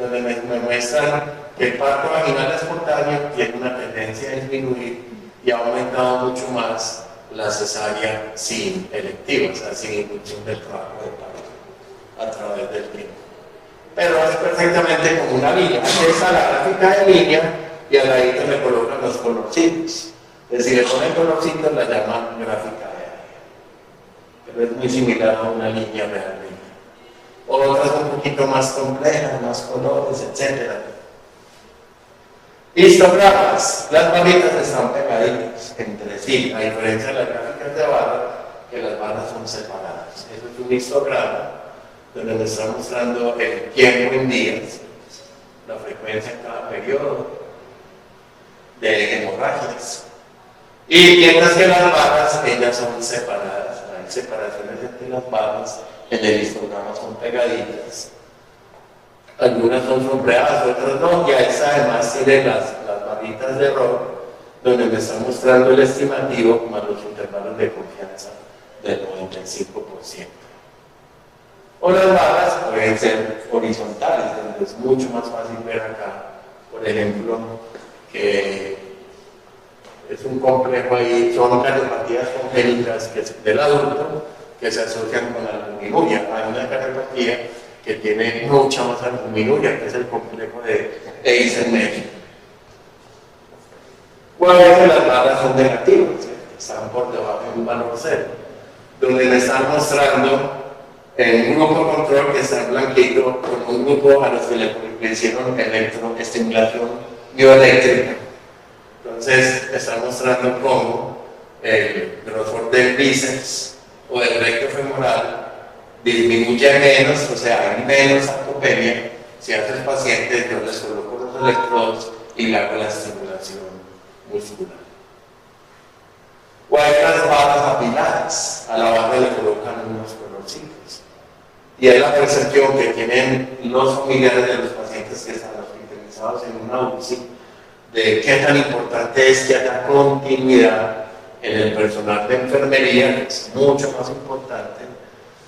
donde me muestran que el parto vaginal espontáneo tiene una tendencia a disminuir y ha aumentado mucho más la cesárea sin electiva, o sea, sin inducción del trabajo de parto a través del tiempo. Pero es perfectamente como una línea. Aquí está la gráfica de línea y al ladito le colocan los colorcitos. Es decir, le ponen colorcitos, la llaman gráfica de área. Pero es muy similar a una línea realmente. otras un poquito más complejas, más colores, etc. Histogramas. Las barritas están pegaditas entre sí, a diferencia de las gráficas de barra, que las barras son separadas. Eso es un histograma donde me está mostrando el tiempo en días, la frecuencia en cada periodo de hemorragias. Y mientras que las barras, ellas son separadas, hay separaciones entre las barras, en el histograma son pegaditas. Algunas son sombreadas, otras no, y esta además tiene las barritas de error, donde me está mostrando el estimativo más los intervalos de confianza del 95%. O las barras pueden ser horizontales, donde es mucho más fácil ver acá, por ejemplo, que es un complejo ahí, son cardiopatías congénitas del adulto que se asocian con la albuminuria. Hay una cardiopatía que tiene mucha más albuminuria, que es el complejo de Eisenmenger. O a veces las barras son negativas, están por debajo de un valor cero, donde me están mostrando en un grupo control que está en blanquito, con un grupo a los que le hicieron electroestimulación bioeléctrica. Entonces, está mostrando cómo el grosor del bíceps o del recto femoral disminuye menos, o sea, hay menos sarcopenia. Si haces pacientes, yo les coloco los electrodos y le hago la estimulación muscular. O hay las barras apiladas, a la barra le colocan unos colorcitos. Y es la percepción que tienen los familiares de los pacientes que están hospitalizados en una UCI, de qué tan importante es que haya continuidad en el personal de enfermería, que es mucho más importante,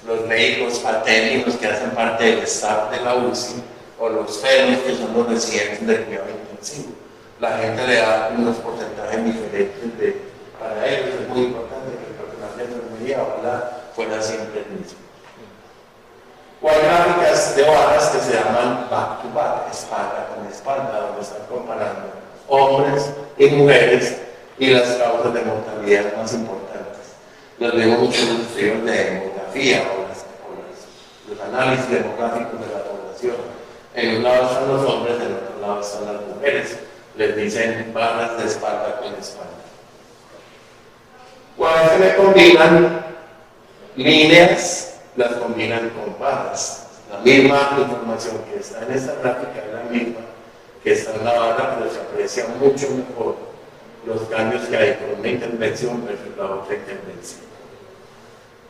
los médicos aténicos que hacen parte del staff de la UCI, o los FEMES, que son los residentes del cuidado intensivo. La gente le da unos porcentajes diferentes para ellos. Es muy importante que el personal de enfermería fuera siempre el mismo. O hay gráficas de barras que se llaman back to back, espalda con espalda, donde están comparando hombres y mujeres y las causas de mortalidad más importantes. Los vemos mucho en los estudios de demografía o los análisis demográficos de la población. En un lado están los hombres, en el otro lado están las mujeres. Les dicen barras de espalda con espalda. O a veces me combinan líneas, las combinan con barras. La misma información que está en esta gráfica es la misma que está en la barra, pero se aprecia mucho mejor los cambios que hay con una intervención versus la otra intervención.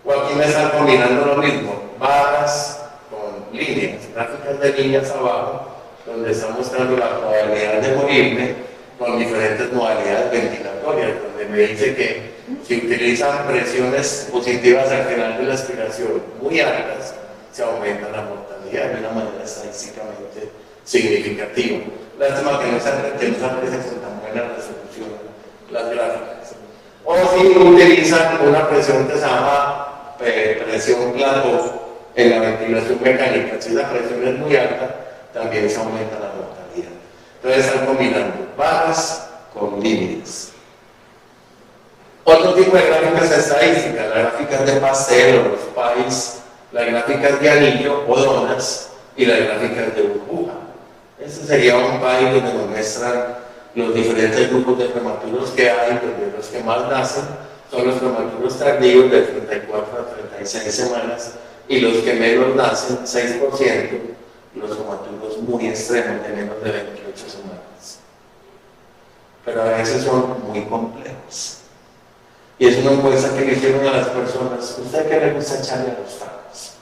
O aquí me están combinando lo mismo, barras con líneas, gráficas de líneas abajo, donde está mostrando la probabilidad de morirme con diferentes modalidades ventilatorias, donde me dice que si utilizan presiones positivas al final de la expiración muy altas, se aumenta la mortalidad de una manera estadísticamente significativa. Lástima que no se aparecen con tan buena resolución las gráficas. O si utilizan una presión que se llama presión plateau en la ventilación mecánica, si la presión es muy alta, también se aumenta la mortalidad. Entonces están combinando barras con líneas. Otro tipo de gráficas estadísticas, las gráficas de pastel o los pies, las gráficas de anillo o donas y las gráficas de burbuja. Este sería un pie donde nos muestran los diferentes grupos de prematuros que hay, donde los que más nacen son los prematuros tardíos de 34 a 36 semanas y los que menos nacen, 6%, los prematuros muy extremos de menos de 28 semanas. Pero a veces son muy complejos. Y es una encuesta que le hicieron a las personas, ¿usted qué le gusta echarle a los tacos?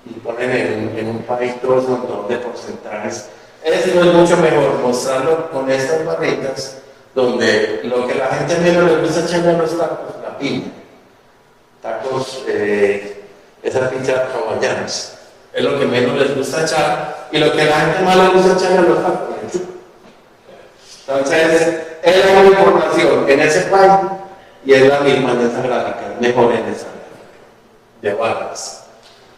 Y ponen en un país todo un montón de porcentajes. Esto es mucho mejor mostrarlo con estas barritas, donde lo que la gente menos le gusta echarle a los tacos, la piña. Tacos, esas pizzas hawaianas. Es lo que menos les gusta echar, y lo que la gente más le gusta echarle a los tacos, el chupo. Entonces, es la información en ese país. Y es la misma en esa gráfica, mejor en esa gráfica, de barras.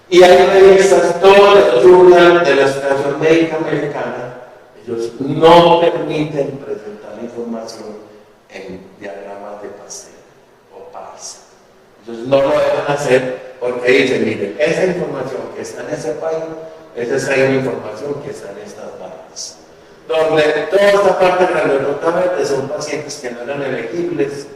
Y hay revistas, todo el journal de la Asociación Médica Americana, ellos no permiten presentar información en diagramas de pastel o pies. Entonces no lo dejan hacer porque dicen, miren, esa información que está en ese país, esa es la información que está en estas barras. Donde toda esta parte grandotota verde son pacientes que no eran elegibles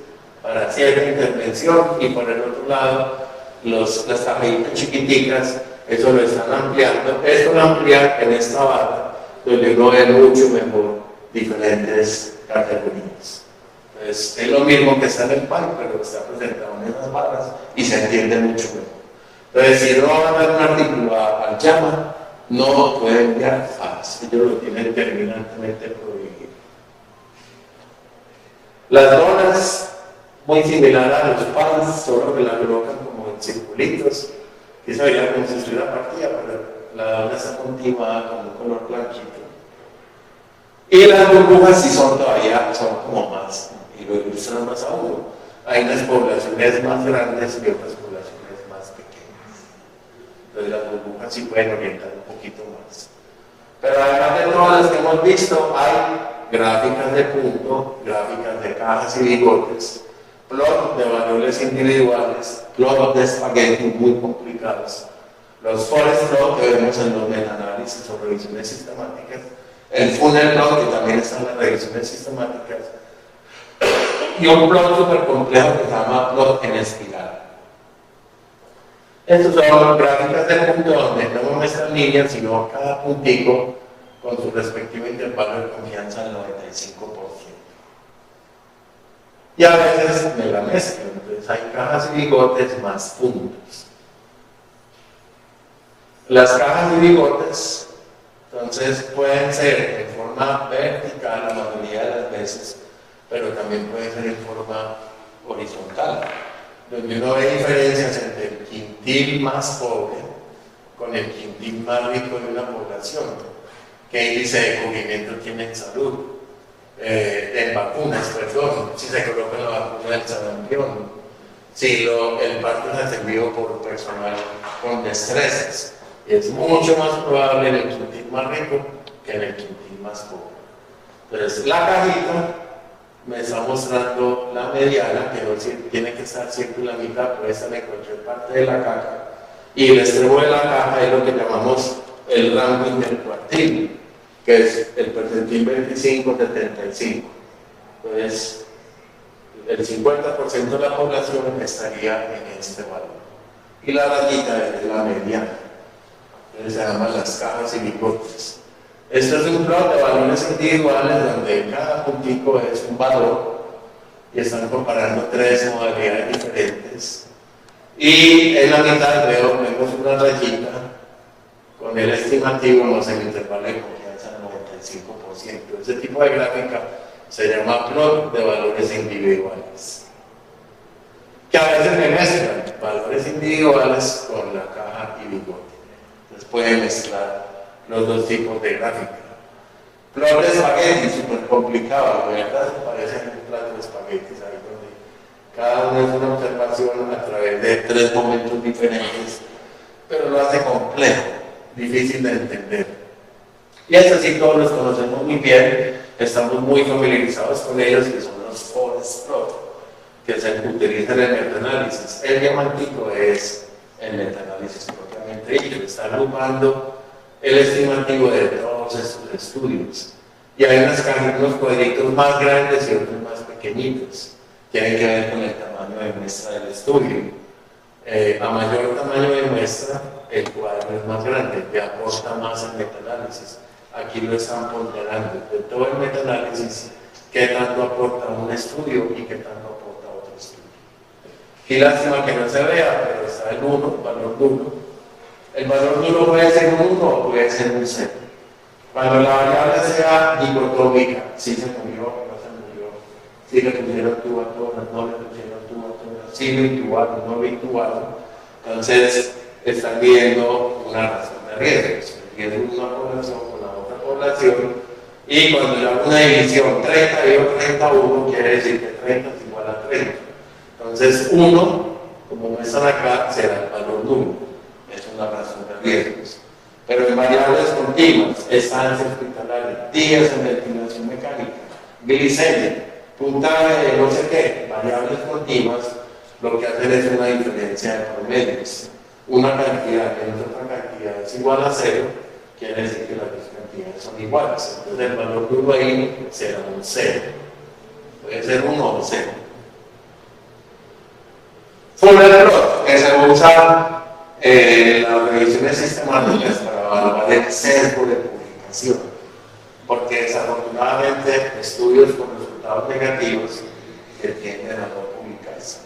para cierta intervención, y por el otro lado, las tarjetitas chiquiticas, eso lo están ampliando. Esto lo amplían en esta barra, donde uno ve mucho mejor diferentes categorías. Entonces, es lo mismo que está en el PAI, pero está presentado en esas barras y se entiende mucho mejor. Entonces, si no van a dar un artículo al llama, no pueden enviar fax, ellos lo tienen terminantemente prohibido. Las donas, muy similar a los PAIs, solo que la colocan como en circulitos, y eso vería como si estuviera partida, pero la dona está continuada con un color blanquito. Y las burbujas sí son como más, y lo ilustran más a uno. Hay unas poblaciones más grandes y otras poblaciones más pequeñas. Entonces las burbujas sí pueden orientar un poquito más. Pero además de todas las que hemos visto, hay gráficas de punto, gráficas de cajas y bigotes, plot de valores individuales, plot de espagueti muy complicados, los forest plot que vemos en los metaanálisis o revisiones sistemáticas, el funnel plot que también está en las revisiones sistemáticas, y un plot súper complejo que se llama plot en espiral. Estos son gráficas de punto donde no muestran líneas, sino cada puntico con su respectivo intervalo de confianza del 95%. Y a veces me la mezclo, entonces hay cajas y bigotes más puntos. Las cajas y bigotes, entonces, pueden ser en forma vertical la mayoría de las veces, pero también pueden ser en forma horizontal, donde uno ve diferencias entre el quintil más pobre con el quintil más rico de una población. ¿Qué índice de cubrimiento tiene en salud? En vacunas, perdón, si se coloca la vacuna del sarampión, si el parto es atendido por personal con destrezas. Es mucho más probable en el quintil más rico que en el quintil más pobre. Entonces, la cajita me está mostrando la mediana, que no tiene que estar siempre en la mitad, puede estar en cualquier parte de la caja. Y el extremo de la caja es lo que llamamos el rango intercuartil, que es el percentil 25-75. Entonces, el 50% de la población estaría en este valor. Y la rayita es la mediana. Entonces se llaman las cajas y bigotes. Esto es un plot de valores individuales donde cada puntico es un valor y están comparando tres modalidades diferentes. Y en la mitad vemos una rayita con el estimativo más el intervalo de confianza del 95%. Ese tipo de gráfica se llama plot de valores individuales, que a veces me mezclan valores individuales con la caja y bigote. Entonces pueden mezclar los dos tipos de gráfica. Plot de espagueti, súper complicado, ¿verdad? Parecen un plato de espaguetis ahí donde cada uno es una observación a través de tres momentos diferentes, pero lo hace complejo, difícil de entender. Y eso sí todos los conocemos muy bien, estamos muy familiarizados con ellos, que son los forest plot, que se utilizan en el metaanálisis. El diamantico es el metaanálisis propiamente dicho, que está agrupando el estimativo de todos estos estudios. Y hay unos cuadritos más grandes y otros más pequeñitos. Tienen que ver con el tamaño de muestra del estudio. A mayor tamaño de muestra, el cuadro es más grande, te aporta más al metaanálisis. Aquí lo están ponderando de todo el metaanálisis, qué tanto aporta un estudio y qué tanto aporta otro estudio. Y lástima que no se vea, pero está el 1, valor duro. El valor duro puede ser un 1 o puede ser un 0. Cuando la variable sea dicotómica, si se murió, no se murió, si le pusieron tubatora, no le pusieron tubatora, si lo intubaron, no lo intubaron, entonces están viendo una razón de riesgo. Tienen una población con la otra población, y cuando yo hago una división 30 y 31, quiere decir que 30 es igual a 30. Entonces 1, como muestran acá, será el valor nulo. Es una razón de riesgos. Pero en variables continuas, estancia hospitalaria, días en ventilación mecánica, glicemia, puntaje de no sé qué, variables continuas, lo que hacen es una diferencia de promedios. Una cantidad que no es otra cantidad es igual a 0, quiere decir que las dos cantidades son iguales. Entonces el valor de 1 ahí será un 0. Puede ser 1 o 0. Fuller-Plot, que se usa las revisiones sistemáticas para evaluar el sesgo de publicación, porque desafortunadamente estudios con resultados negativos que tienden a no publicarse.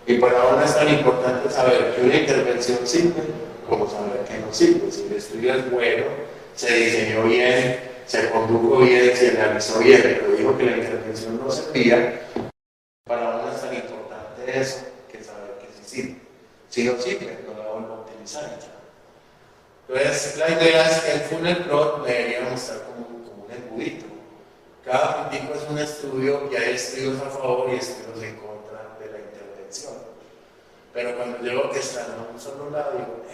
Y por ahora es tan importante saber que una intervención sirve como saber que no sirve. Si el estudio es bueno, se diseñó bien, se condujo bien, se realizó bien, pero dijo que la intervención no servía, para uno es tan importante eso que saber que sí sirve. Si no sirve, no la vuelvo a utilizar. Entonces, la idea es que el Fuller-Plot debería mostrar como un embudito. Cada puntico es un estudio y hay estudios a favor y estudios en contra de la intervención. Pero cuando yo veo que están a un solo lado, digo,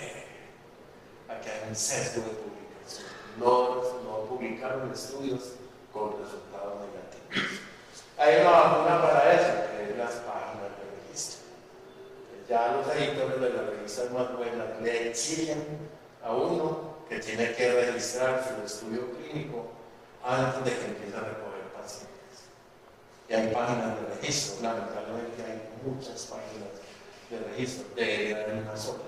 aquí hay un sesgo de publicación. No publicaron estudios con resultados negativos. Hay una vacuna para eso, que es las páginas de registro. Ya los editores de las revistas más buenas le exigen a uno que tiene que registrar su estudio clínico antes de que empiece a recoger pacientes. Y hay páginas de registro, lamentablemente hay muchas páginas de registro, debería haber una sola,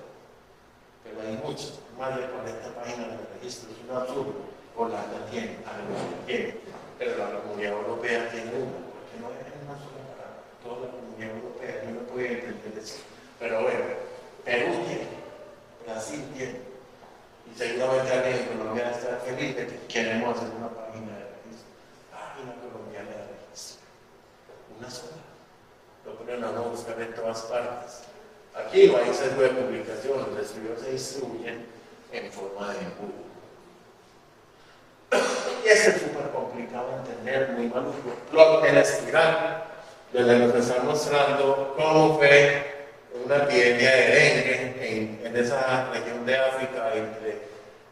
pero hay muchas, más de 40 páginas de registro, es un absurdo. Holanda tiene, Alemania tiene, pero la Comunidad Europea tiene una, porque no hay una sola para toda la Comunidad Europea, yo no puedo entender eso. Pero bueno, Perú tiene, Brasil tiene, y seguramente alguien en Colombia está feliz de que queremos hacer una página de registro, página colombiana de registro, una sola. Lo ponen a uno buscar en todas partes. Aquí no hay sesgo de publicación, los estudios se distribuyen en forma de embudo. Y este es súper complicado de entender, muy maluco. Plot en la espiral, donde nos está mostrando cómo fue una epidemia de dengue en esa región de África entre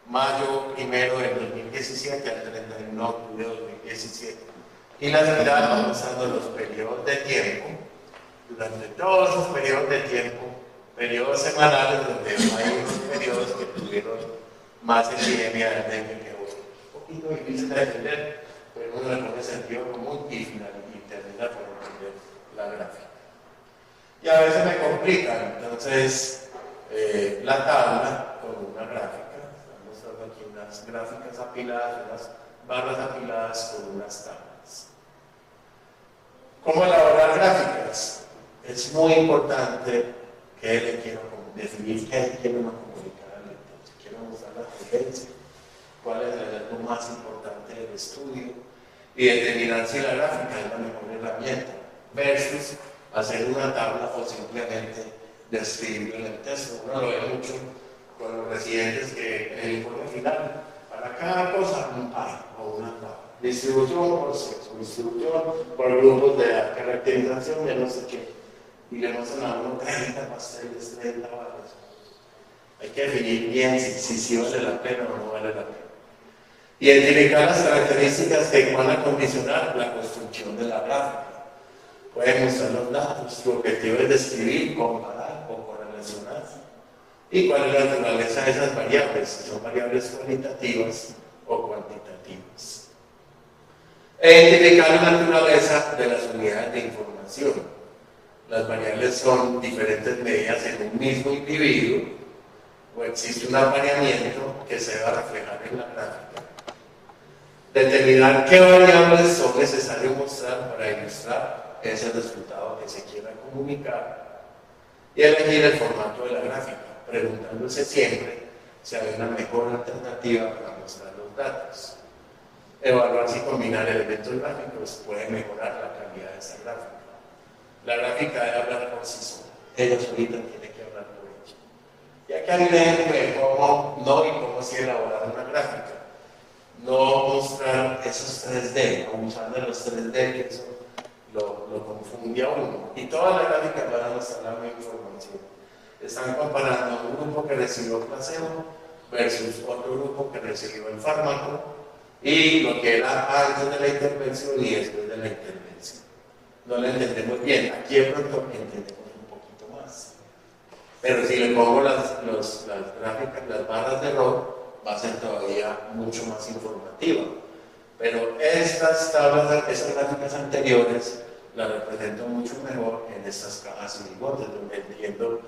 mayo 1 del 2017 al 31 de octubre de 2017. Y la espiral va mostrando los periodos de tiempo. Durante todos esos periodos de tiempo, periodos semanales donde hay unos periodos que tuvieron más epidemia de dengue que otros. Un poquito difícil de entender, pero uno le pone sentido común y termina por entender la gráfica. Y a veces me complican, entonces la tabla con una gráfica, estamos mostrando aquí unas gráficas apiladas, unas barras apiladas con unas tablas. ¿Cómo elaborar gráficas? Es muy importante que le quiero definir qué quiero comunicar al lector. Si quiero mostrar la tendencia, cuál es el elemento más importante del estudio y determinar si la gráfica es la mejor herramienta versus hacer una tabla o simplemente describirlo en el texto. Uno lo ve mucho con los residentes que en el informe final, para cada cosa un par o una tabla. Distribución por sexo, distribución por grupos de caracterización de no sé qué. Y le muestran a uno 30 pasteles, 30 barras. Hay que definir bien si vale la pena o no vale la pena. Identificar las características que van a condicionar la construcción de la gráfica. Pueden mostrar los datos, su objetivo es describir, comparar o correlacionar. Y cuál es la naturaleza de esas variables, si son variables cualitativas o cuantitativas. Identificar la naturaleza de las unidades de información. Las variables son diferentes medidas en un mismo individuo o existe un apareamiento que se va a reflejar en la gráfica. Determinar qué variables son necesarias mostrar para ilustrar ese resultado que se quiera comunicar y elegir el formato de la gráfica, preguntándose siempre si hay una mejor alternativa para mostrar los datos. Evaluar si combinar elementos gráficos puede mejorar la calidad de esa gráfica. La gráfica debe hablar por sí sola, ella solita tiene que hablar por ella. Y aquí hay un ejemplo de cómo no y cómo sí elaborar una gráfica. No mostrar esos 3D, o usando los 3D, que eso lo confunde a uno. Y todas las gráficas van a mostrar la misma información. Están comparando un grupo que recibió placebo versus otro grupo que recibió el fármaco y lo que era antes de la intervención y después de la intervención. No lo entendemos bien, aquí de pronto entendemos un poquito Pero si le pongo las gráficas, las barras de error, va a ser todavía mucho más informativa. Pero estas tablas, esas gráficas anteriores, las represento mucho mejor en estas cajas y bigotes, donde entiendo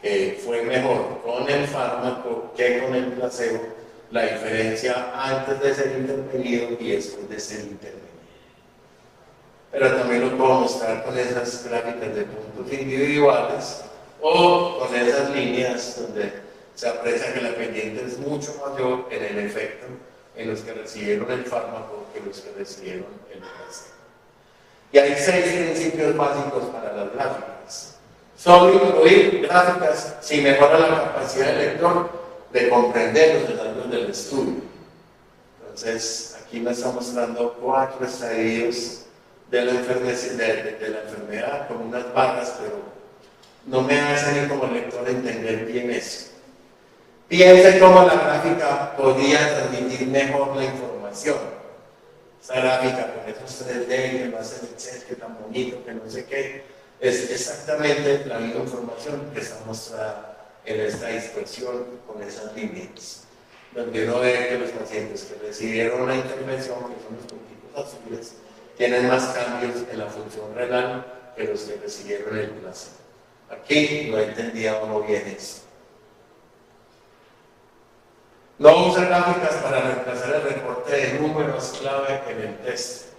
que fue mejor con el fármaco que con el placebo, la diferencia antes de ser intervenido y después de ser intervenido. Pero también lo puedo mostrar con esas gráficas de puntos individuales o con esas líneas donde se aprecia que la pendiente es mucho mayor en el efecto en los que recibieron el fármaco que los que recibieron el placebo. Y hay 6 principios básicos para las gráficas. Solo incluir gráficas si mejora la capacidad del lector de comprender los detalles del estudio. Entonces, aquí me está mostrando 4 estadios de la enfermedad con unas barras, pero no me hace ni como lector entender bien eso. Piense cómo la gráfica podía transmitir mejor la información. Esa gráfica con esos 3D que va a ser Excel, que tan bonito, que no sé qué, es exactamente la misma información que está mostrada en esta dispersión con esas líneas, donde uno ve que los pacientes que recibieron una intervención, que son los puntitos azules, tienen más cambios en la función renal que los que recibieron el placebo. Aquí no entendía uno bien eso. No usa gráficas para reemplazar el reporte de números clave en el test.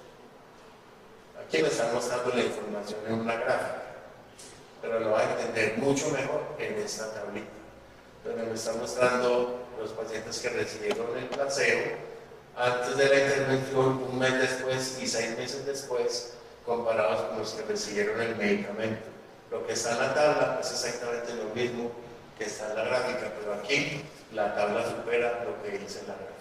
Aquí me están mostrando la información en una gráfica, pero lo va a entender mucho mejor en esta tablita, donde me están mostrando los pacientes que recibieron el placebo antes de la intervención, un mes después y 6 meses después, comparados con los que recibieron el medicamento. Lo que está en la tabla es exactamente lo mismo que está en la gráfica, pero aquí la tabla supera lo que dice la gráfica.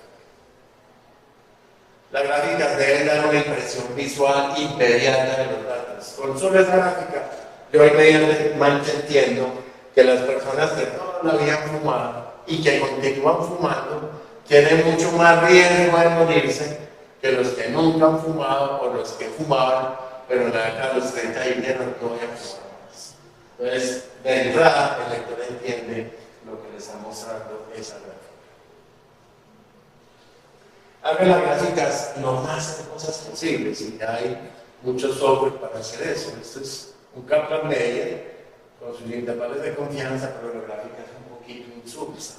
Las gráficas deben dar una impresión visual inmediata de los datos. Con solo esa gráfica, yo inmediatamente entiendo que las personas que toda la vida han fumado y que continúan fumando tienen mucho más riesgo de morirse que los que nunca han fumado o los que fumaban, pero en la década de los 30 dijeron no voy a fumar más. Entonces, de entrada, el lector entiende lo que le está mostrando esa gráfica. Haga las gráficas lo más hermosas posibles y hay mucho software para hacer eso. Esto es un Kaplan-Meier con sus intervalos de confianza, pero la gráfica es un poquito insulsa.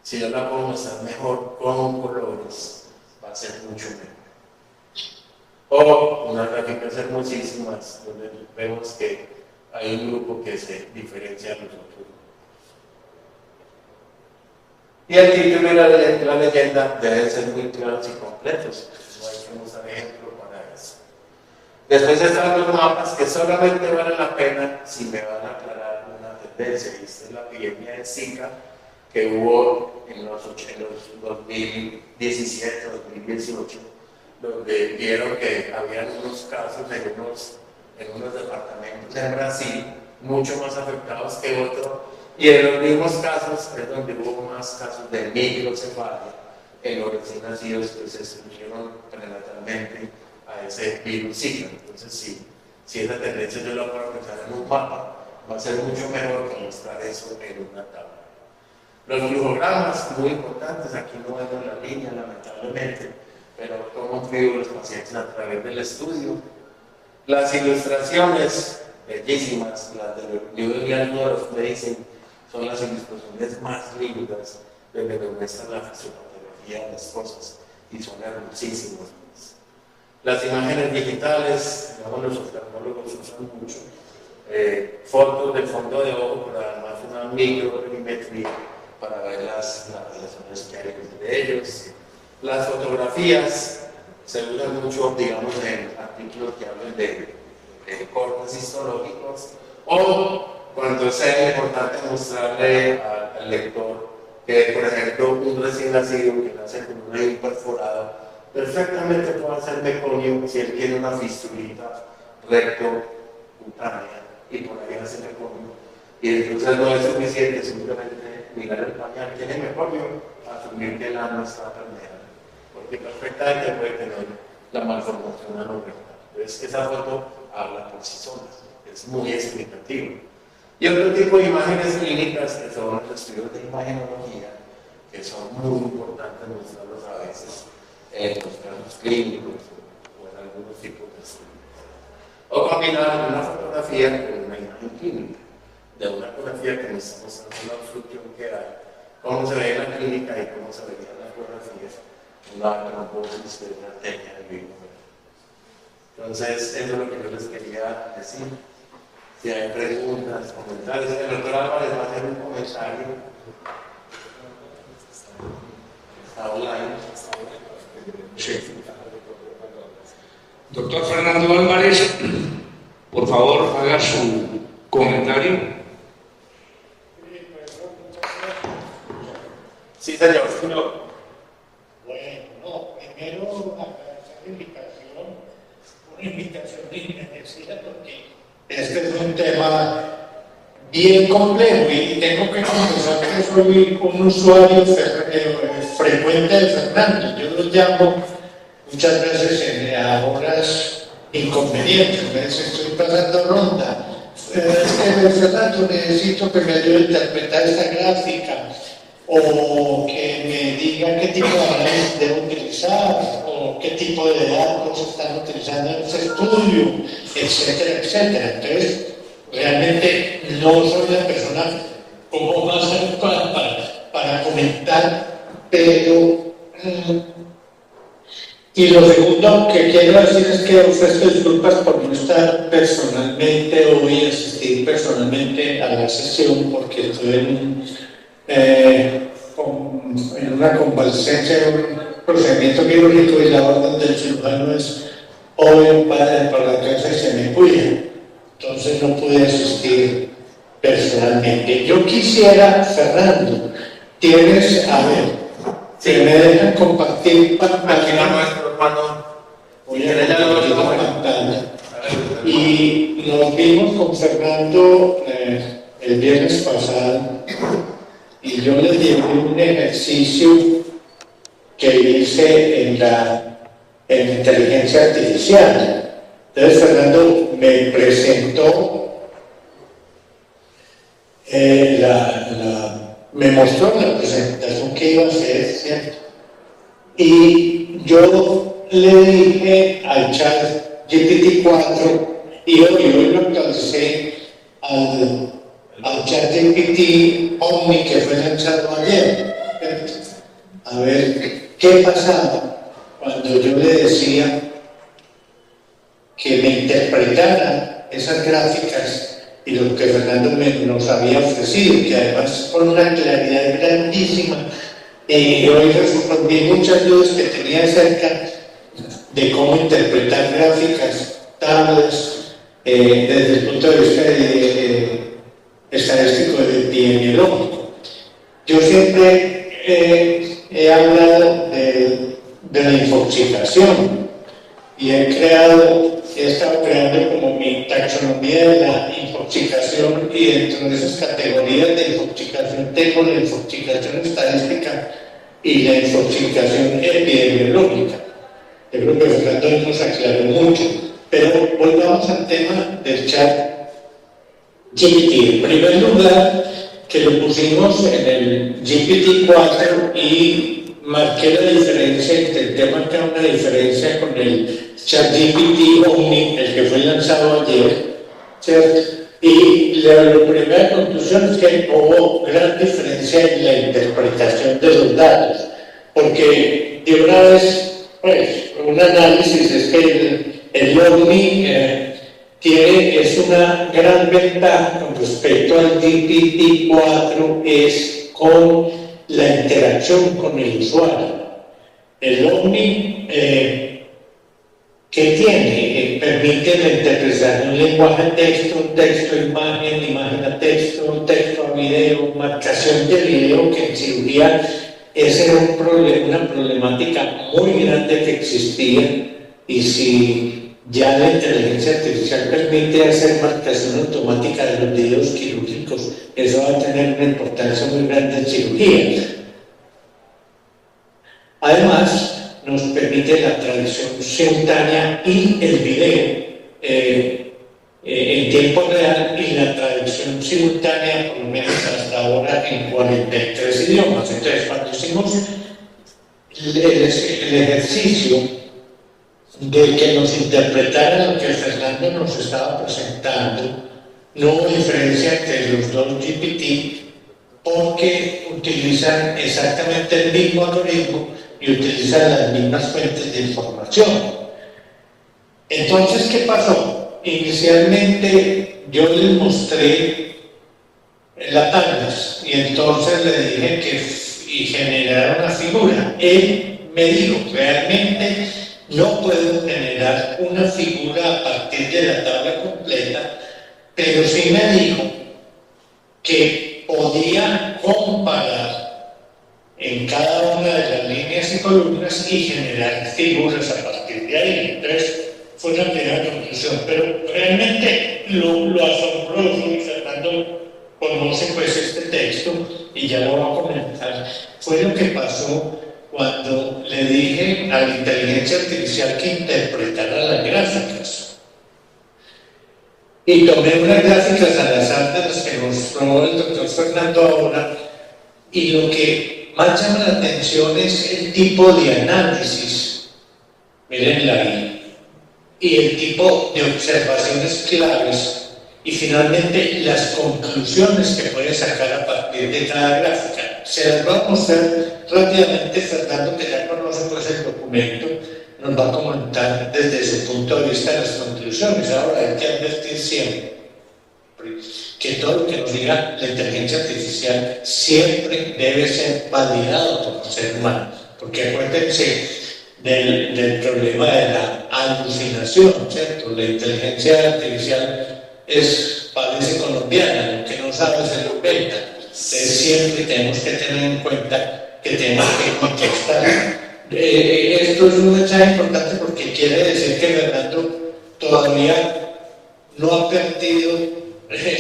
Si yo la puedo mostrar mejor con colores, va a ser mucho mejor. O unas gráficas hermosísimas donde vemos que hay un grupo que se diferencia de los otros grupos. Y el título y la leyenda deben ser muy claros y completos. No hay que mostrar ejemplo para eso. Después están los mapas que solamente vale la pena si me van a aclarar una tendencia. Y esta es la epidemia de Zika que hubo en los 2017, 2018, donde vieron que había unos casos en unos departamentos en Brasil mucho más afectados que otros, y en los mismos casos es donde hubo más casos de microcefalia en los recién nacidos que se expusieron prenatalmente a ese virus Zika. Entonces, si esa tendencia yo la puedo pensar en un mapa, va a ser mucho mejor que mostrar eso en una tabla. Los flujogramas, muy importantes, aquí no vemos la línea, lamentablemente, pero cómo escribo los pacientes a través del estudio. Las ilustraciones, bellísimas, las del New England Journal of Medicine, son las ilustraciones más lindas, donde me muestran la fisiopatología de las cosas, y son hermosísimas. Las imágenes digitales, digamos, los oftalmólogos usan mucho, fotos del fondo de ojo, pero además una microperimetría para ver las relaciones que hay entre ellos. Las fotografías se usan mucho, digamos, en artículos que hablan de cortes histológicos, o cuando sea importante mostrarle al lector que, por ejemplo, un recién nacido que nace con una nariz perforada perfectamente puede hacer meconio si él tiene una fistulita recto-cutánea y por ahí hace meconio. Y entonces no es suficiente simplemente mirar el pañal, tiene meconio, asumir que el ano está permeable, porque perfectamente puede tener la malformación anorectal. Entonces esa foto habla por sí sola, es muy explicativa. Y otro tipo de imágenes clínicas que son los estudios de imagenología, que son muy importantes mostrarlos a veces en los casos clínicos o en algunos tipos de estudios. O combinar una fotografía con una imagen clínica, de una ecografía que nos está mostrando la obstrucción que hay, cómo se ve en la clínica y cómo se veía en las fotografías, una trombosis de una arteria del vivo. Entonces, eso es lo que yo les quería decir. Si hay preguntas, comentarios, el doctor Álvarez va a hacer un comentario. Está online. Sí. Doctor Fernando Álvarez, por favor, haga su comentario. Sí, señor. Bueno, no, primero agradecer la invitación, una invitación inmerecida porque este es un tema bien complejo y tengo que confesar que soy un usuario frecuente de Fernando. Yo lo llamo muchas veces a horas inconvenientes, a veces estoy pasando ronda. Fernando, necesito que me ayude a interpretar esta gráfica, o que me diga qué tipo de análisis debo utilizar, o qué tipo de datos están utilizando en ese estudio, etcétera, etcétera. Entonces, realmente no soy la persona como más adecuada para comentar, pero... Y lo segundo que quiero decir es que ofrezco disculpas por no estar personalmente hoy, asistir personalmente a la sesión, porque estoy en una convalescencia, un procedimiento quirúrgico y la orden del cirujano es hoy para la casa y se me cuida. Entonces no pude asistir personalmente. Yo quisiera, Fernando, tienes, a ver, si me dejan compartir pantalla. Aquí la muestro cuando. Voy a compartir la pantalla. Y nos vimos con Fernando el viernes pasado y yo les di un ejercicio que hice en la inteligencia artificial. Entonces Fernando me presentó me mostró la presentación que iba a hacer, ¿cierto? Y yo le dije al chat GPT-4 y hoy lo actualicé al chat GPT Omni que fue lanzado ayer, ¿cierto? A ver qué pasaba cuando yo le decía que me interpretara esas gráficas y lo que Fernando nos había ofrecido, que además con una claridad grandísima, y hoy respondí muchas dudas que tenía acerca de cómo interpretar gráficas, tablas, desde el punto de vista estadístico y epidemiológico. Yo siempre he hablado de la infoxicación y he estado creando como mi taxonomía de la infoxicación, y dentro de esas categorías de infoxicación tengo la infoxicación estadística y la infoxicación epidemiológica. Yo creo que Fernando nos aclaró mucho, pero volvamos al tema del chat GPT. En primer lugar, que lo pusimos en el GPT-4 y marqué la diferencia, intenté marcar una diferencia con el ChatGPT Omni, el que fue lanzado ayer, ¿cierto? Y la primera conclusión es que hubo gran diferencia en la interpretación de los datos, porque de una vez, pues, un análisis es que el Omni es una gran ventaja con respecto al GPT-4, es con la interacción con el usuario. El Omni, ¿qué tiene? Permite la interpretación de un lenguaje a texto a imagen, imagen a texto a video, marcación de video, que en cirugía esa era una problemática muy grande que existía, y si ya la inteligencia artificial permite hacer marcación automática de los videos quirúrgicos, eso va a tener una importancia muy grande en cirugía. Además, nos permite la traducción simultánea y el video en tiempo real y la traducción traducción simultánea, por lo menos hasta ahora, en 43 idiomas. Entonces, cuando hicimos el ejercicio de que nos interpretaran lo que Fernando nos estaba presentando, no hubo diferencia entre los dos GPT, porque utilizan exactamente el mismo algoritmo y utilizan las mismas fuentes de información. Entonces, ¿qué pasó? Inicialmente yo les mostré la tablas y entonces le dije que generara una figura. Él me dijo, realmente no puedo generar una figura a partir de la tabla completa, pero sí me dijo que podía comparar en cada una de las líneas y columnas y generar figuras a partir de ahí. Entonces, fue una primera conclusión, pero realmente lo asombroso, y Fernando conoce pues este texto y ya lo va a comentar, fue lo que pasó cuando le dije a la inteligencia artificial que interpretara las gráficas. Y tomé unas gráficas al azar de las que mostró el doctor Fernando ahora, y lo que más llama la atención es el tipo de análisis, mírenla ahí, y el tipo de observaciones claves, y finalmente las conclusiones que puede sacar a partir de cada gráfica. Se las va a mostrar rápidamente Fernando, que ya conoce pues el documento, nos va a comentar desde su punto de vista las conclusiones. Ahora hay que advertir siempre que todo lo que nos diga la inteligencia artificial siempre debe ser validado por el ser humano, porque acuérdense del problema de la alucinación, ¿cierto? La inteligencia artificial parece colombiana, lo que no sabe se lo inventa. Entonces siempre tenemos que tener en cuenta que tenemos que contestar. Esto es un mensaje importante porque quiere decir que Fernando todavía no ha perdido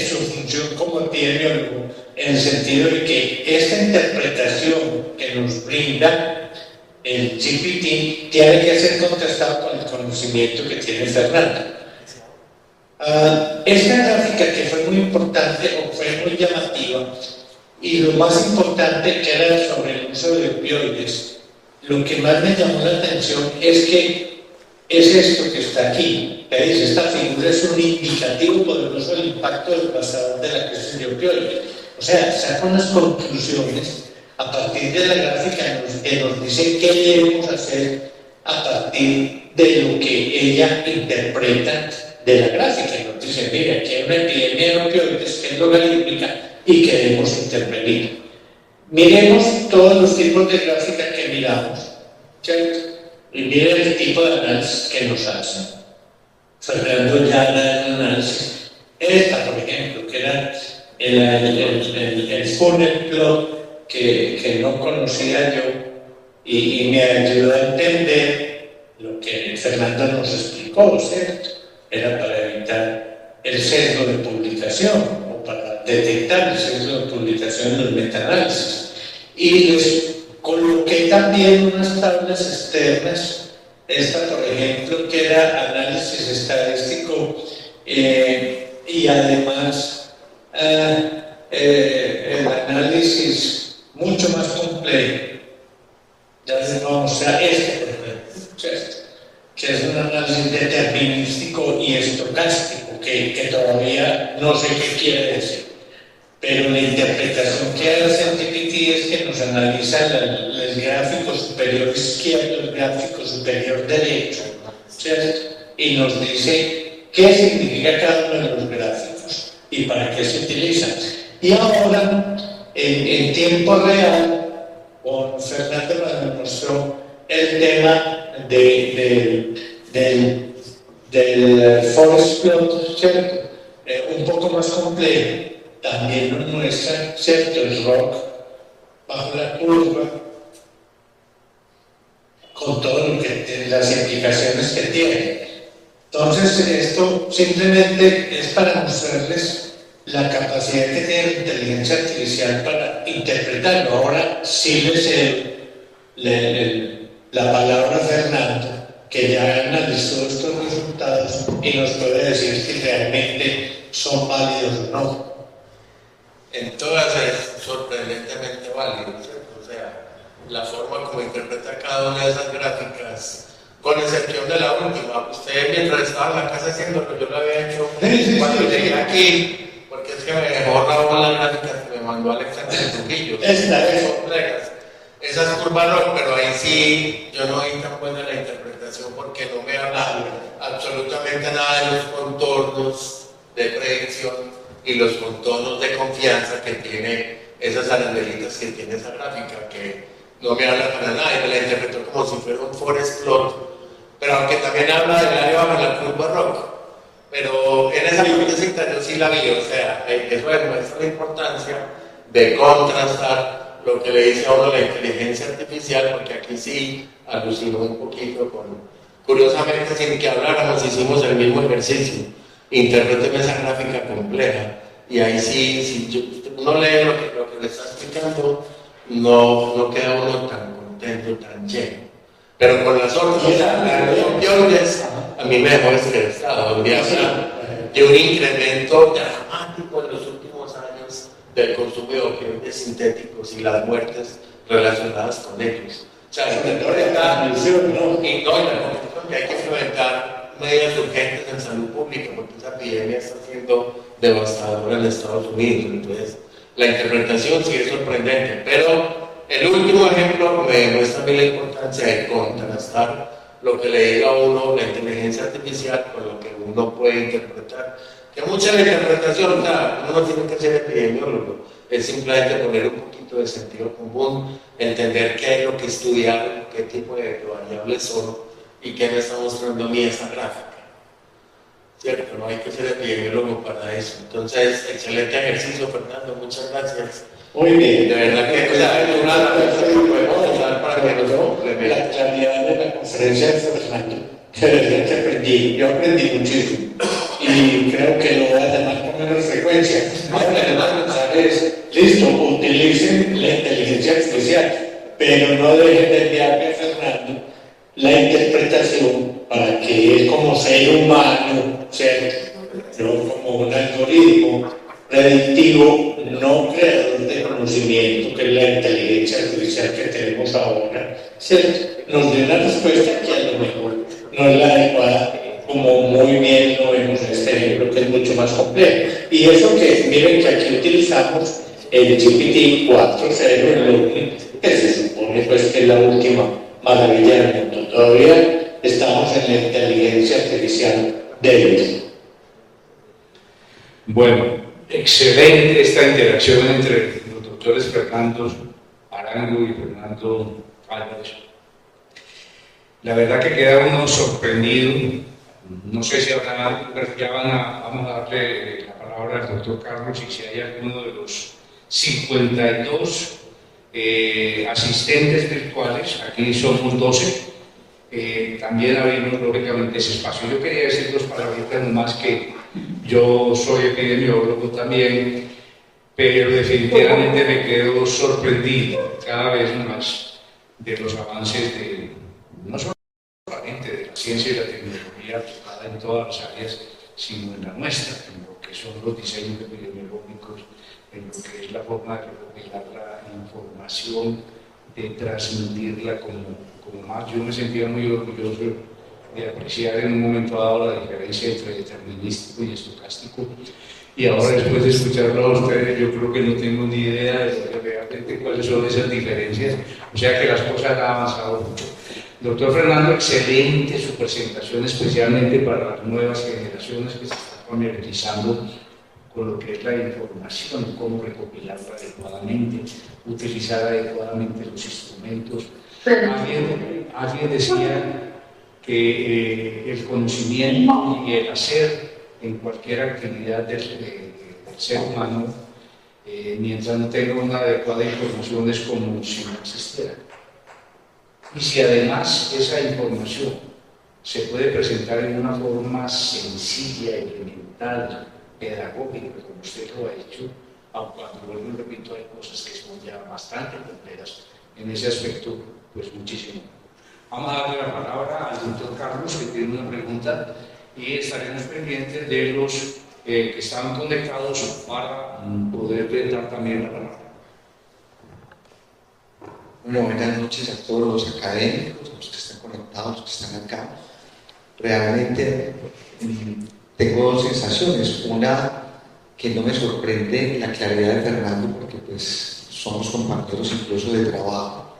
su función como epidemiólogo, en el sentido de que esta interpretación que nos brinda el GPT tiene que ser contestado con el conocimiento que tiene Fernando. Esta gráfica, que fue muy importante o fue muy llamativa, y lo más importante, que era sobre el uso de opioides, lo que más me llamó la atención es que es esto que está aquí. ¿Veis? Esta figura es un indicativo poderoso del impacto del pasado de la crisis de opioides. O sea, saca unas conclusiones a partir de la gráfica que nos dice qué debemos hacer a partir de lo que ella interpreta de la gráfica. Y nos dice, mira, aquí hay una epidemia de opioides que es logarítmica y que debemos intervenir. Miremos todos los tipos de gráfica que miramos, ¿cierto? Y miren el tipo de análisis que nos hacen. Fernando ya da el análisis. Esta, por ejemplo, que era el funnel plot que no conocía yo y me ayudó a entender lo que Fernando nos explicó, ¿cierto? Era para evitar el sesgo de publicación o para detectar el sesgo de publicación en los metaanálisis. Y les coloqué también unas tablas externas, esta por ejemplo que era análisis estadístico y además el análisis mucho más complejo. Ya les voy a mostrar este por ejemplo, ¿cierto? Que es un análisis determinístico y estocástico, que todavía no sé qué quiere decir. Pero la interpretación que hace el GPT es que nos analiza el gráfico superior izquierdo, el gráfico superior derecho, ¿cierto? Y nos dice qué significa cada uno de los gráficos y para qué se utilizan. Y ahora, en tiempo real, con Fernando nos mostró el tema del forest plot, ¿cierto? Un poco más complejo. También nos muestra, ¿cierto?, el rock bajo la curva, con todo lo que las implicaciones que tiene. Entonces, esto simplemente es para mostrarles la capacidad que tiene la inteligencia artificial para interpretarlo. Ahora sí les la palabra a Fernando, que ya analizó estos resultados y nos puede decir si realmente son válidos o no. en todas es sorprendentemente válido, ¿cierto? O sea, la forma como interpreta cada una de esas gráficas, con excepción de la última. Usted mientras estaba en la casa haciéndolo, yo lo había hecho cuando llegué aquí, porque es que me dejó la gráfica que me mandó Alexander Trujillo. Son complejas. Esas curvas rock, pero ahí sí yo no vi tan buena la interpretación porque no me habla absolutamente nada de los contornos de predicción y los contornos de confianza que tiene esas arandelitas que tiene esa gráfica, que no me habla para nada y me la interpretó como si fuera un forest plot, pero aunque también habla del área bajo la curva rock. Pero en esa partecita yo sí la vi, o sea, eso demuestra la importancia de contrastar lo que le dice a uno la inteligencia artificial, porque aquí sí alucinó un poquito curiosamente, sin que habláramos, hicimos el mismo ejercicio. Interpréteme esa gráfica compleja, y ahí sí, si uno lee lo que le está explicando, no queda uno tan contento, tan lleno. Pero con las otras, o sea, las opciones, a mí me dejó estresado, donde habla de un incremento dramático en los últimos años del consumo de opioides sintéticos y las muertes relacionadas con ellos. O sea, interpreta y la conclusión que hay que implementar medidas urgentes en salud pública, porque esa epidemia está siendo devastadora en Estados Unidos. Entonces, la interpretación sí es sorprendente, pero el último ejemplo me demuestra a mí la importancia de contrastar lo que le diga a uno la inteligencia artificial con lo que uno puede interpretar. Que mucha de la interpretación, o sea, uno no tiene que ser epidemiólogo, es simplemente poner un poquito de sentido común, entender qué es lo que estudiar, qué tipo de variables son y qué me está mostrando a mí esa gráfica. ¿Cierto? No hay que ser epidemiólogo para eso. Entonces, excelente ejercicio, Fernando, muchas gracias. Muy bien. De verdad que es una cosa que podemos usar para que nos complemente. La claridad de la conferencia de Fernando, que de verdad que aprendí, yo aprendí muchísimo y creo que lo voy a tomar con menos frecuencia. Ahora el mensaje es, listo, utilicen la inteligencia artificial, pero no dejen de enviarme a Fernando la interpretación para que él como ser humano, no como un algoritmo predictivo, no creador de conocimiento, que es la inteligencia artificial que tenemos ahora, ¿cierto? Nos dé una respuesta que a lo mejor no es la adecuada, como muy bien lo vemos en este ejemplo, que es mucho más complejo. Y eso que, miren que aquí utilizamos el GPT-4.0, que se supone pues que es la última maravilla del mundo. Todavía estamos en la inteligencia artificial débil. Bueno, excelente esta interacción entre los doctores Fernando Arango y Fernando Álvarez. La verdad que queda uno sorprendido. No sé si habrá, vamos a darle la palabra al doctor Carlos y si hay alguno de los 52 asistentes virtuales, aquí somos 12, también abrimos lógicamente ese espacio. Yo quería decir dos palabritas nomás, que yo soy epidemiólogo también, pero definitivamente me quedo sorprendido cada vez más de los avances de, no solamente de la ciencia y la tecnología aplicada en todas las áreas, sino en la nuestra, en lo que son los diseños epidemiológicos, en lo que es la forma de recopilar la información, de transmitirla como más. Yo me sentía muy orgulloso de apreciar en un momento dado la diferencia entre determinístico y estocástico, y ahora después de escucharlo a ustedes yo creo que no tengo ni idea de realmente cuáles son esas diferencias, o sea que las cosas han avanzado mucho. Doctor Fernando, excelente su presentación, especialmente para las nuevas generaciones que se están familiarizando con lo que es la información, cómo recopilarla adecuadamente, utilizar adecuadamente los instrumentos. Alguien decía que el conocimiento y el hacer en cualquier actividad del ser humano, mientras no tenga una adecuada información, es como si no existiera. Y si además esa información se puede presentar en una forma sencilla, elemental, pedagógica, como usted lo ha hecho, aunque cuando vuelvo y repito, hay cosas que son ya bastante complejas en ese aspecto, pues muchísimo. Vamos a darle la palabra al doctor Carlos, que tiene una pregunta, y estaremos pendientes de los que están conectados para poder brindar también la palabra. Bueno, buenas noches a todos los académicos, los que están conectados, los que están acá. Realmente tengo dos sensaciones. Una, que no me sorprende la claridad de Fernando, porque pues somos compañeros incluso de trabajo,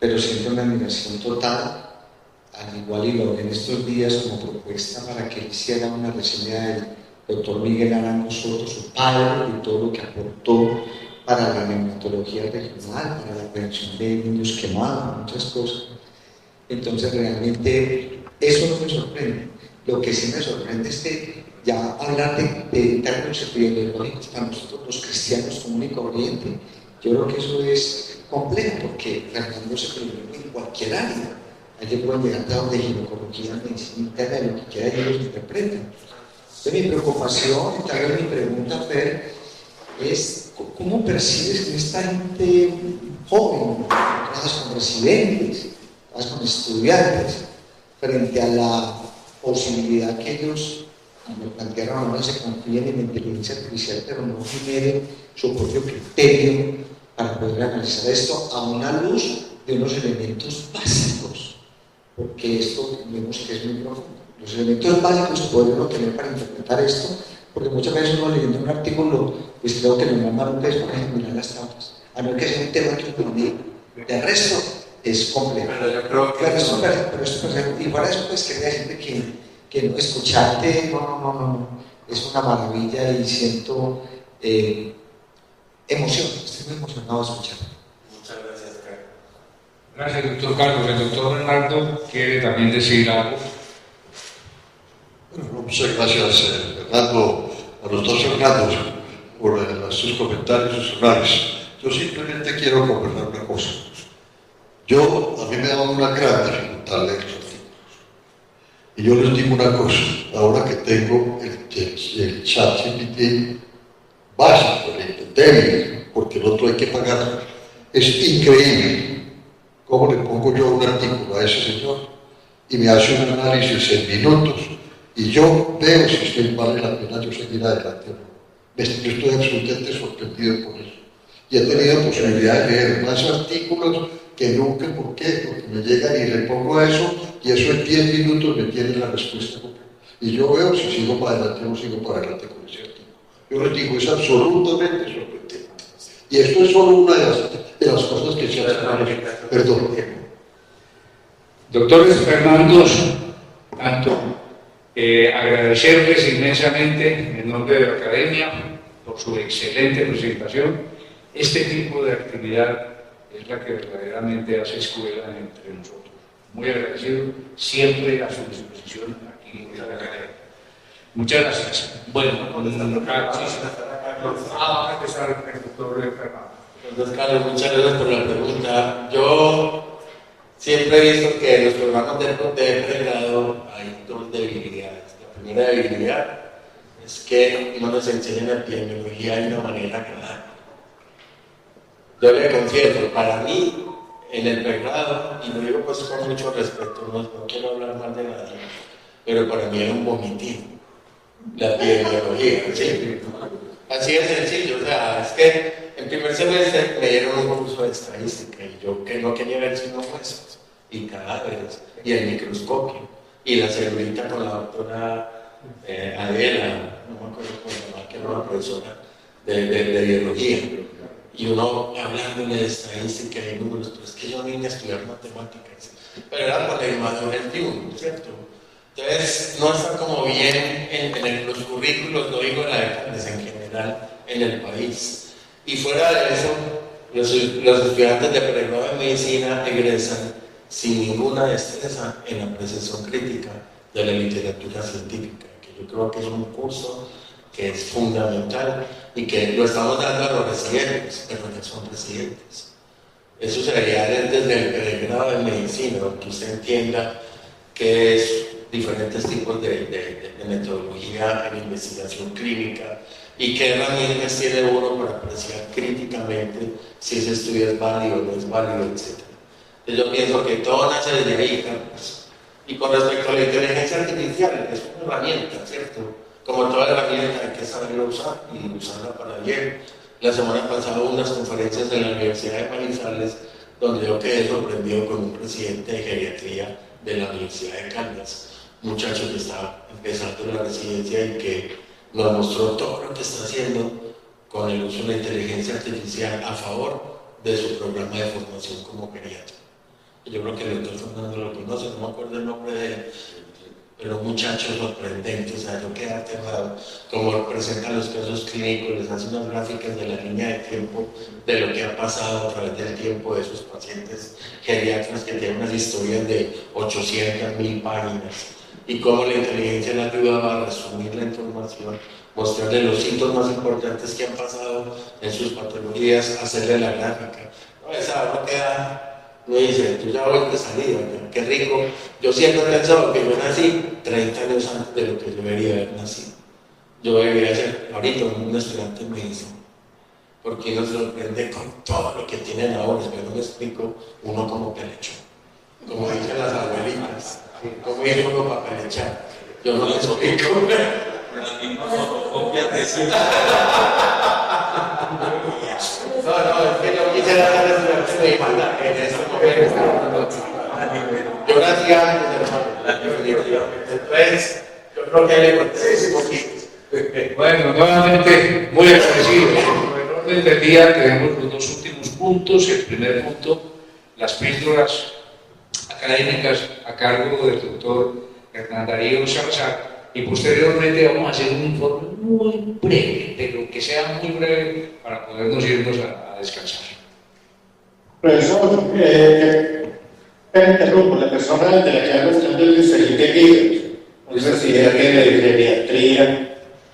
pero siento una admiración total, al igual y lo vi en estos días como propuesta para que él hiciera una reseña del doctor Miguel Arango Soto, su padre, y todo lo que aportó para la neonatología regional, para la prevención de niños quemados, muchas cosas. Entonces realmente eso no me sorprende. Lo que sí me sorprende es que ya hablar de términos epidemiológicos para nosotros los cristianos común y corriente, yo creo que eso es complejo, porque Fernando se preocupa en cualquier área. Allí pueden llegar a donde ginecología, medicina interna, lo que quiera, ellos interpretan. Entonces mi preocupación, y tal vez mi pregunta, Fer, es ¿cómo percibes que esta gente joven, trabajas con residentes, trabajas con estudiantes, frente a la posibilidad que ellos, como plantearon ahora, se confíen en la inteligencia artificial, pero no generen su propio criterio para poder analizar esto a una luz de unos elementos básicos? Porque esto vemos que es muy profundo. Los elementos básicos que podemos tener para interpretar esto, porque muchas veces uno leyendo un artículo, pues creo que lo más malo es, por ejemplo, mirar las tablas, a no que sea un tema que uno domine. De resto, es complejo. Pero yo creo que pero esto, y para eso, pues, quería decirte que no, escucharte, no, es una maravilla y siento emoción, estoy muy emocionado de escucharte. Muchas gracias, Carlos. Gracias, doctor Carlos. El doctor Bernardo quiere también decir algo. Bueno, muchas gracias, Fernando, a los dos Fernandos, por sus comentarios personales. Yo simplemente quiero conversar una cosa. A mí me da una gran dificultad leer los artículos. Y yo les digo una cosa, ahora que tengo el chat GPT básico, el débil, porque el otro hay que pagar, es increíble cómo le pongo yo un artículo a ese señor y me hace un análisis en minutos y yo veo si usted vale la pena yo seguir adelante o no. Yo estoy absolutamente sorprendido por eso. Y he tenido posibilidad de leer más artículos que nunca, ¿por qué? Porque me llegan y le pongo eso y eso en 10 minutos me tiene la respuesta completa. Y yo veo si sigo para adelante o no sigo para adelante con ese artículo. Yo les digo, es absolutamente sorprendente. Y esto es solo una de las cosas que se hacen. Perdón. Doctores Fernandos, tanto agradecerles inmensamente en nombre de la Academia por su excelente presentación. Este tipo de actividad es la que verdaderamente hace escuela entre nosotros. Muy agradecido, siempre a su disposición aquí en la Academia. Muchas gracias. Bueno, va a empezar el doctor Fernando. Entonces, Carlos, muchas gracias por la pregunta. Yo siempre he visto que en los programas de pregrado hay dos debilidades. La primera debilidad es que no nos enseñan epidemiología de una manera agradable. Yo le confieso, para mí, en el pregrado, y lo digo pues con mucho respeto, no quiero hablar mal de nadie, pero para mí era un vomitín la epidemiología, ¿sí? Así de sencillo, o sea, es que en primer semestre me dieron un curso de estadística y yo que no quería ver sino huesos y cadáveres y el microscopio y la celulita con la doctora Adela, no me acuerdo cómo se llama, que era una profesora de biología, y uno hablándole de estadística y números, pero es que yo vine a estudiar matemáticas, pero era con el mayor del uno, ¿cierto? Entonces, no está como bien en los currículos, no digo en la ECANDES, en general, en el país. Y fuera de eso, los estudiantes de pregrado de medicina egresan sin ninguna destreza en la apreciación crítica de la literatura científica, que yo creo que es un curso que es fundamental y que lo estamos dando a los residentes, pero no son residentes. Eso sería desde el pregrado de medicina, que usted entienda que es diferentes tipos de metodología en investigación clínica y qué herramientas tiene uno para apreciar críticamente si ese estudio es válido o no es válido, etc. Entonces yo pienso que todo nace desde ahí, Carlos. Y con respecto a la inteligencia artificial, es una herramienta, ¿cierto? como toda herramienta hay que saberla usar y usarla para bien. La semana pasada hubo unas conferencias en la Universidad de Manizales donde yo quedé sorprendido con un presidente de geriatría de la Universidad de Caldas, un muchacho que está empezando la residencia y que nos mostró todo lo que está haciendo con el uso de la inteligencia artificial a favor de su programa de formación como geriatra. Yo creo que el doctor Fernando lo conoce, no me acuerdo el nombre de él, pero un muchacho sorprendente, o sea, yo quedé aterrado, como presenta los casos clínicos, les hace unas gráficas de la línea de tiempo, de lo que ha pasado a través del tiempo de esos pacientes geriatras que tienen unas historias de 800, 1000 páginas, y cómo la inteligencia le ayudaba a resumir la información, mostrarle los hitos más importantes que han pasado en sus patologías, hacerle la gráfica. No, esa no queda. Me dice, tú ya voy de salida, qué rico. Yo siempre he pensado que yo nací 30 años antes de lo que yo debería haber nacido. Yo debería ser, ahorita un estudiante me dice, porque uno se sorprende con todo lo que tienen ahora, pero no me explico uno como pelecho, como dicen las abuelitas, como dice uno para pelechar. Yo no me explico. No, es que yo quisiera hacer estudiante de igualdad en este momento. Yo nací antes, hermano. Entonces, yo creo que le conté un poquito. Bueno, nuevamente muy agradecido. En el orden del día tenemos los dos últimos puntos. El primer punto, las píldoras académicas a cargo del doctor Hernán Darío Salazar. Y posteriormente vamos a hacer un informe muy breve, pero que sea muy breve para podernos irnos a descansar. Profesor, interrumpo, la persona de la que hablo es Luis Felipe Guido, un residente de geriatría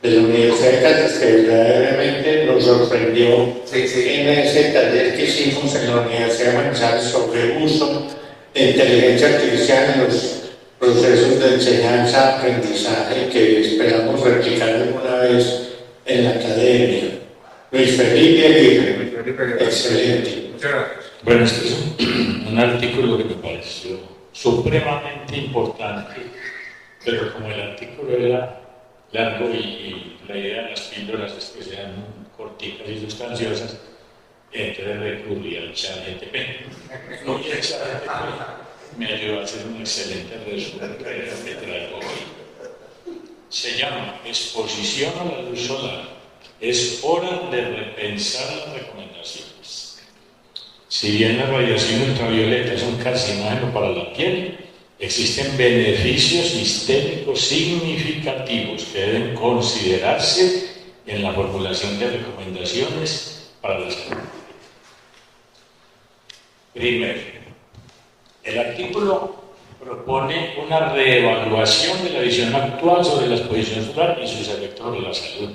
de la Universidad de Caldas, que verdaderamente nos sorprendió en ese taller que hicimos en la Universidad de Manizales sobre el uso de inteligencia artificial en los procesos de enseñanza, aprendizaje que esperamos replicar alguna vez en la academia. Luis Felipe Aguirre, excelente. Muchas gracias. Bueno, este es un artículo que me pareció supremamente importante, pero como el artículo era largo y la idea de las píldoras es que sean corticas y sustanciosas, entonces recurrí al ChatGPT. Y el ChatGPT me ayudó a hacer un excelente resumen que traigo hoy. Se llama Exposición a la luz solar. Es hora de repensar las recomendaciones. Si bien la radiación ultravioleta es un carcinógeno para la piel, existen beneficios sistémicos significativos que deben considerarse en la formulación de recomendaciones para la salud. Primero, el artículo propone una reevaluación de la visión actual sobre la exposición solar y sus efectos sobre la salud.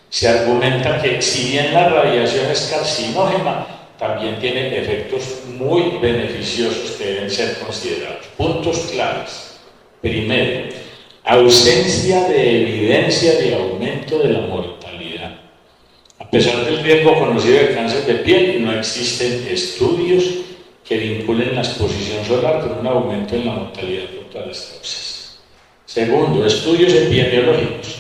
Se argumenta que si bien la radiación es carcinógena, también tiene efectos muy beneficiosos que deben ser considerados. Puntos claves. Primero, ausencia de evidencia de aumento de la mortalidad. A pesar del riesgo conocido de cáncer de piel, no existen estudios que vinculen la exposición solar con un aumento en la mortalidad por todas las causas. Segundo, estudios epidemiológicos.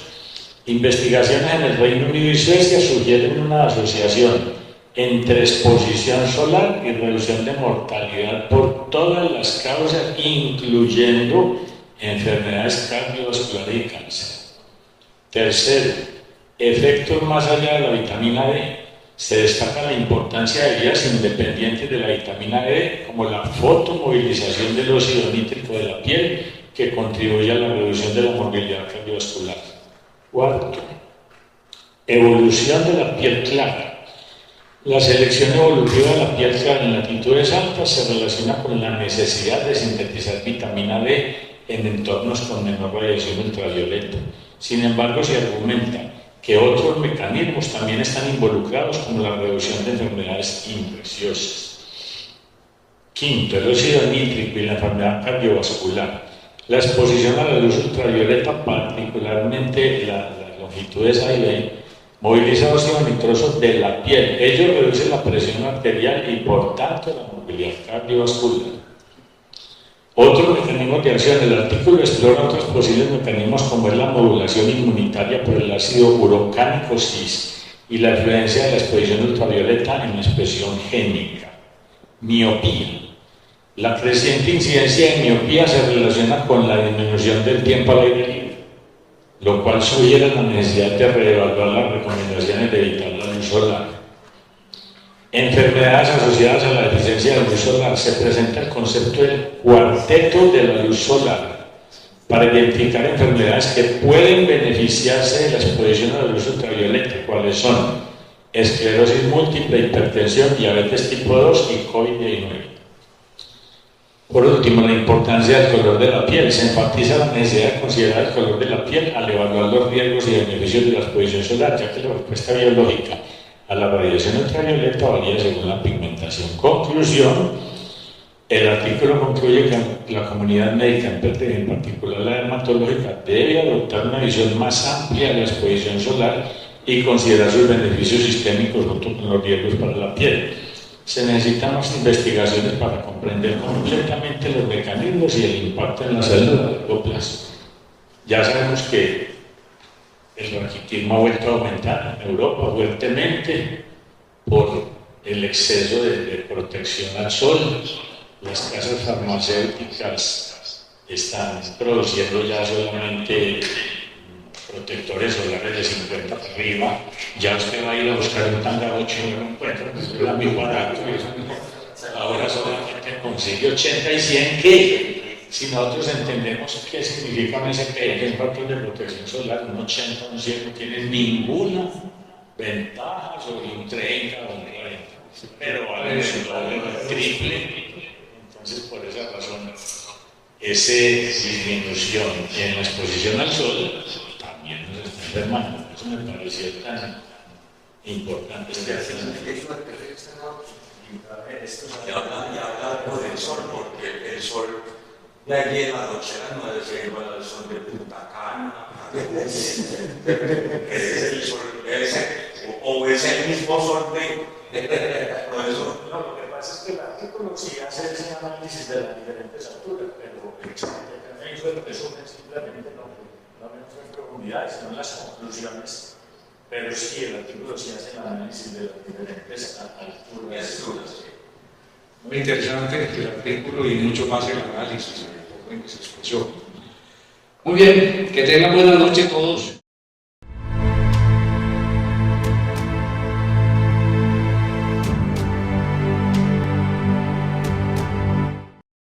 Investigaciones en el Reino Unido y Suecia sugieren una asociación entre exposición solar y reducción de mortalidad por todas las causas, incluyendo enfermedades cardiovasculares y cáncer. Tercero, efectos más allá de la vitamina D. Se destaca la importancia de vías independientes de la vitamina D, como la fotomovilización del óxido nítrico de la piel, que contribuye a la reducción de la morbilidad cardiovascular. Cuarto, evolución de la piel clara. La selección evolutiva de la piel clara en latitudes altas se relaciona con la necesidad de sintetizar vitamina D en entornos con menor radiación ultravioleta. Sin embargo, se argumenta que otros mecanismos también están involucrados, como la reducción de enfermedades infecciosas. Quinto, el óxido nítrico y la enfermedad cardiovascular. La exposición a la luz ultravioleta, particularmente las longitudes A y B, moviliza óxido nitroso de la piel. Ello reduce la presión arterial y, por tanto, la movilidad cardiovascular. Otro mecanismo de acción, el artículo explora otros posibles mecanismos como es la modulación inmunitaria por el ácido urocánico cis y la influencia de la exposición ultravioleta en la expresión génica. Miopía. La creciente incidencia de miopía se relaciona con la disminución del tiempo al aire libre, lo cual sugiere la necesidad de reevaluar las recomendaciones de evitar la luz solar. Enfermedades asociadas a la deficiencia de luz solar. Se presenta el concepto del cuarteto de la luz solar para identificar enfermedades que pueden beneficiarse de la exposición a la luz ultravioleta, cuáles son esclerosis múltiple, hipertensión, diabetes tipo 2 y COVID-19. Por último, la importancia del color de la piel. Se enfatiza la necesidad de considerar el color de la piel al evaluar los riesgos y beneficios de la exposición solar, ya que la respuesta biológica a la radiación ultravioleta varía según la pigmentación. Conclusión, el artículo concluye que la comunidad médica, en particular la dermatológica, debe adoptar una visión más amplia de la exposición solar y considerar sus beneficios sistémicos junto con los riesgos para la piel. Se necesitan más investigaciones para comprender completamente los mecanismos y el impacto en la salud a largo plazo. Ya sabemos que el raquitismo ha vuelto a aumentar en Europa fuertemente por el exceso de protección al sol. Las casas farmacéuticas están produciendo ya solamente protectores solares de 50 para arriba. Ya usted va a ir a buscar un tanga 8 y no lo encuentra, pues era muy barato. Ahora solamente consigue 80 y 100 que. Si nosotros entendemos qué significa un SPF, que es un factor de protección solar, un 80 o un 100 no tiene ninguna ventaja sobre un 30 o un 40, pero vale el triple. Entonces, por esa razón, esa disminución en la exposición al sol también nos está enfermando. Eso me pareció tan importante. Y habla del sol, porque el sol de allí en la noche a las 9 se iba al sol de Punta Cana. Es el sol ese, o es el mismo sol de eso. No, lo que pasa es que el artículo sí hace ese análisis de las diferentes alturas, pero el hizo el resumen simplemente no entra en profundidad, sino en las conclusiones. Pero sí, el artículo sí hace el análisis de las diferentes alturas. Muy interesante el artículo y mucho más el análisis en que se expresó. Muy bien, que tengan buena noche todos.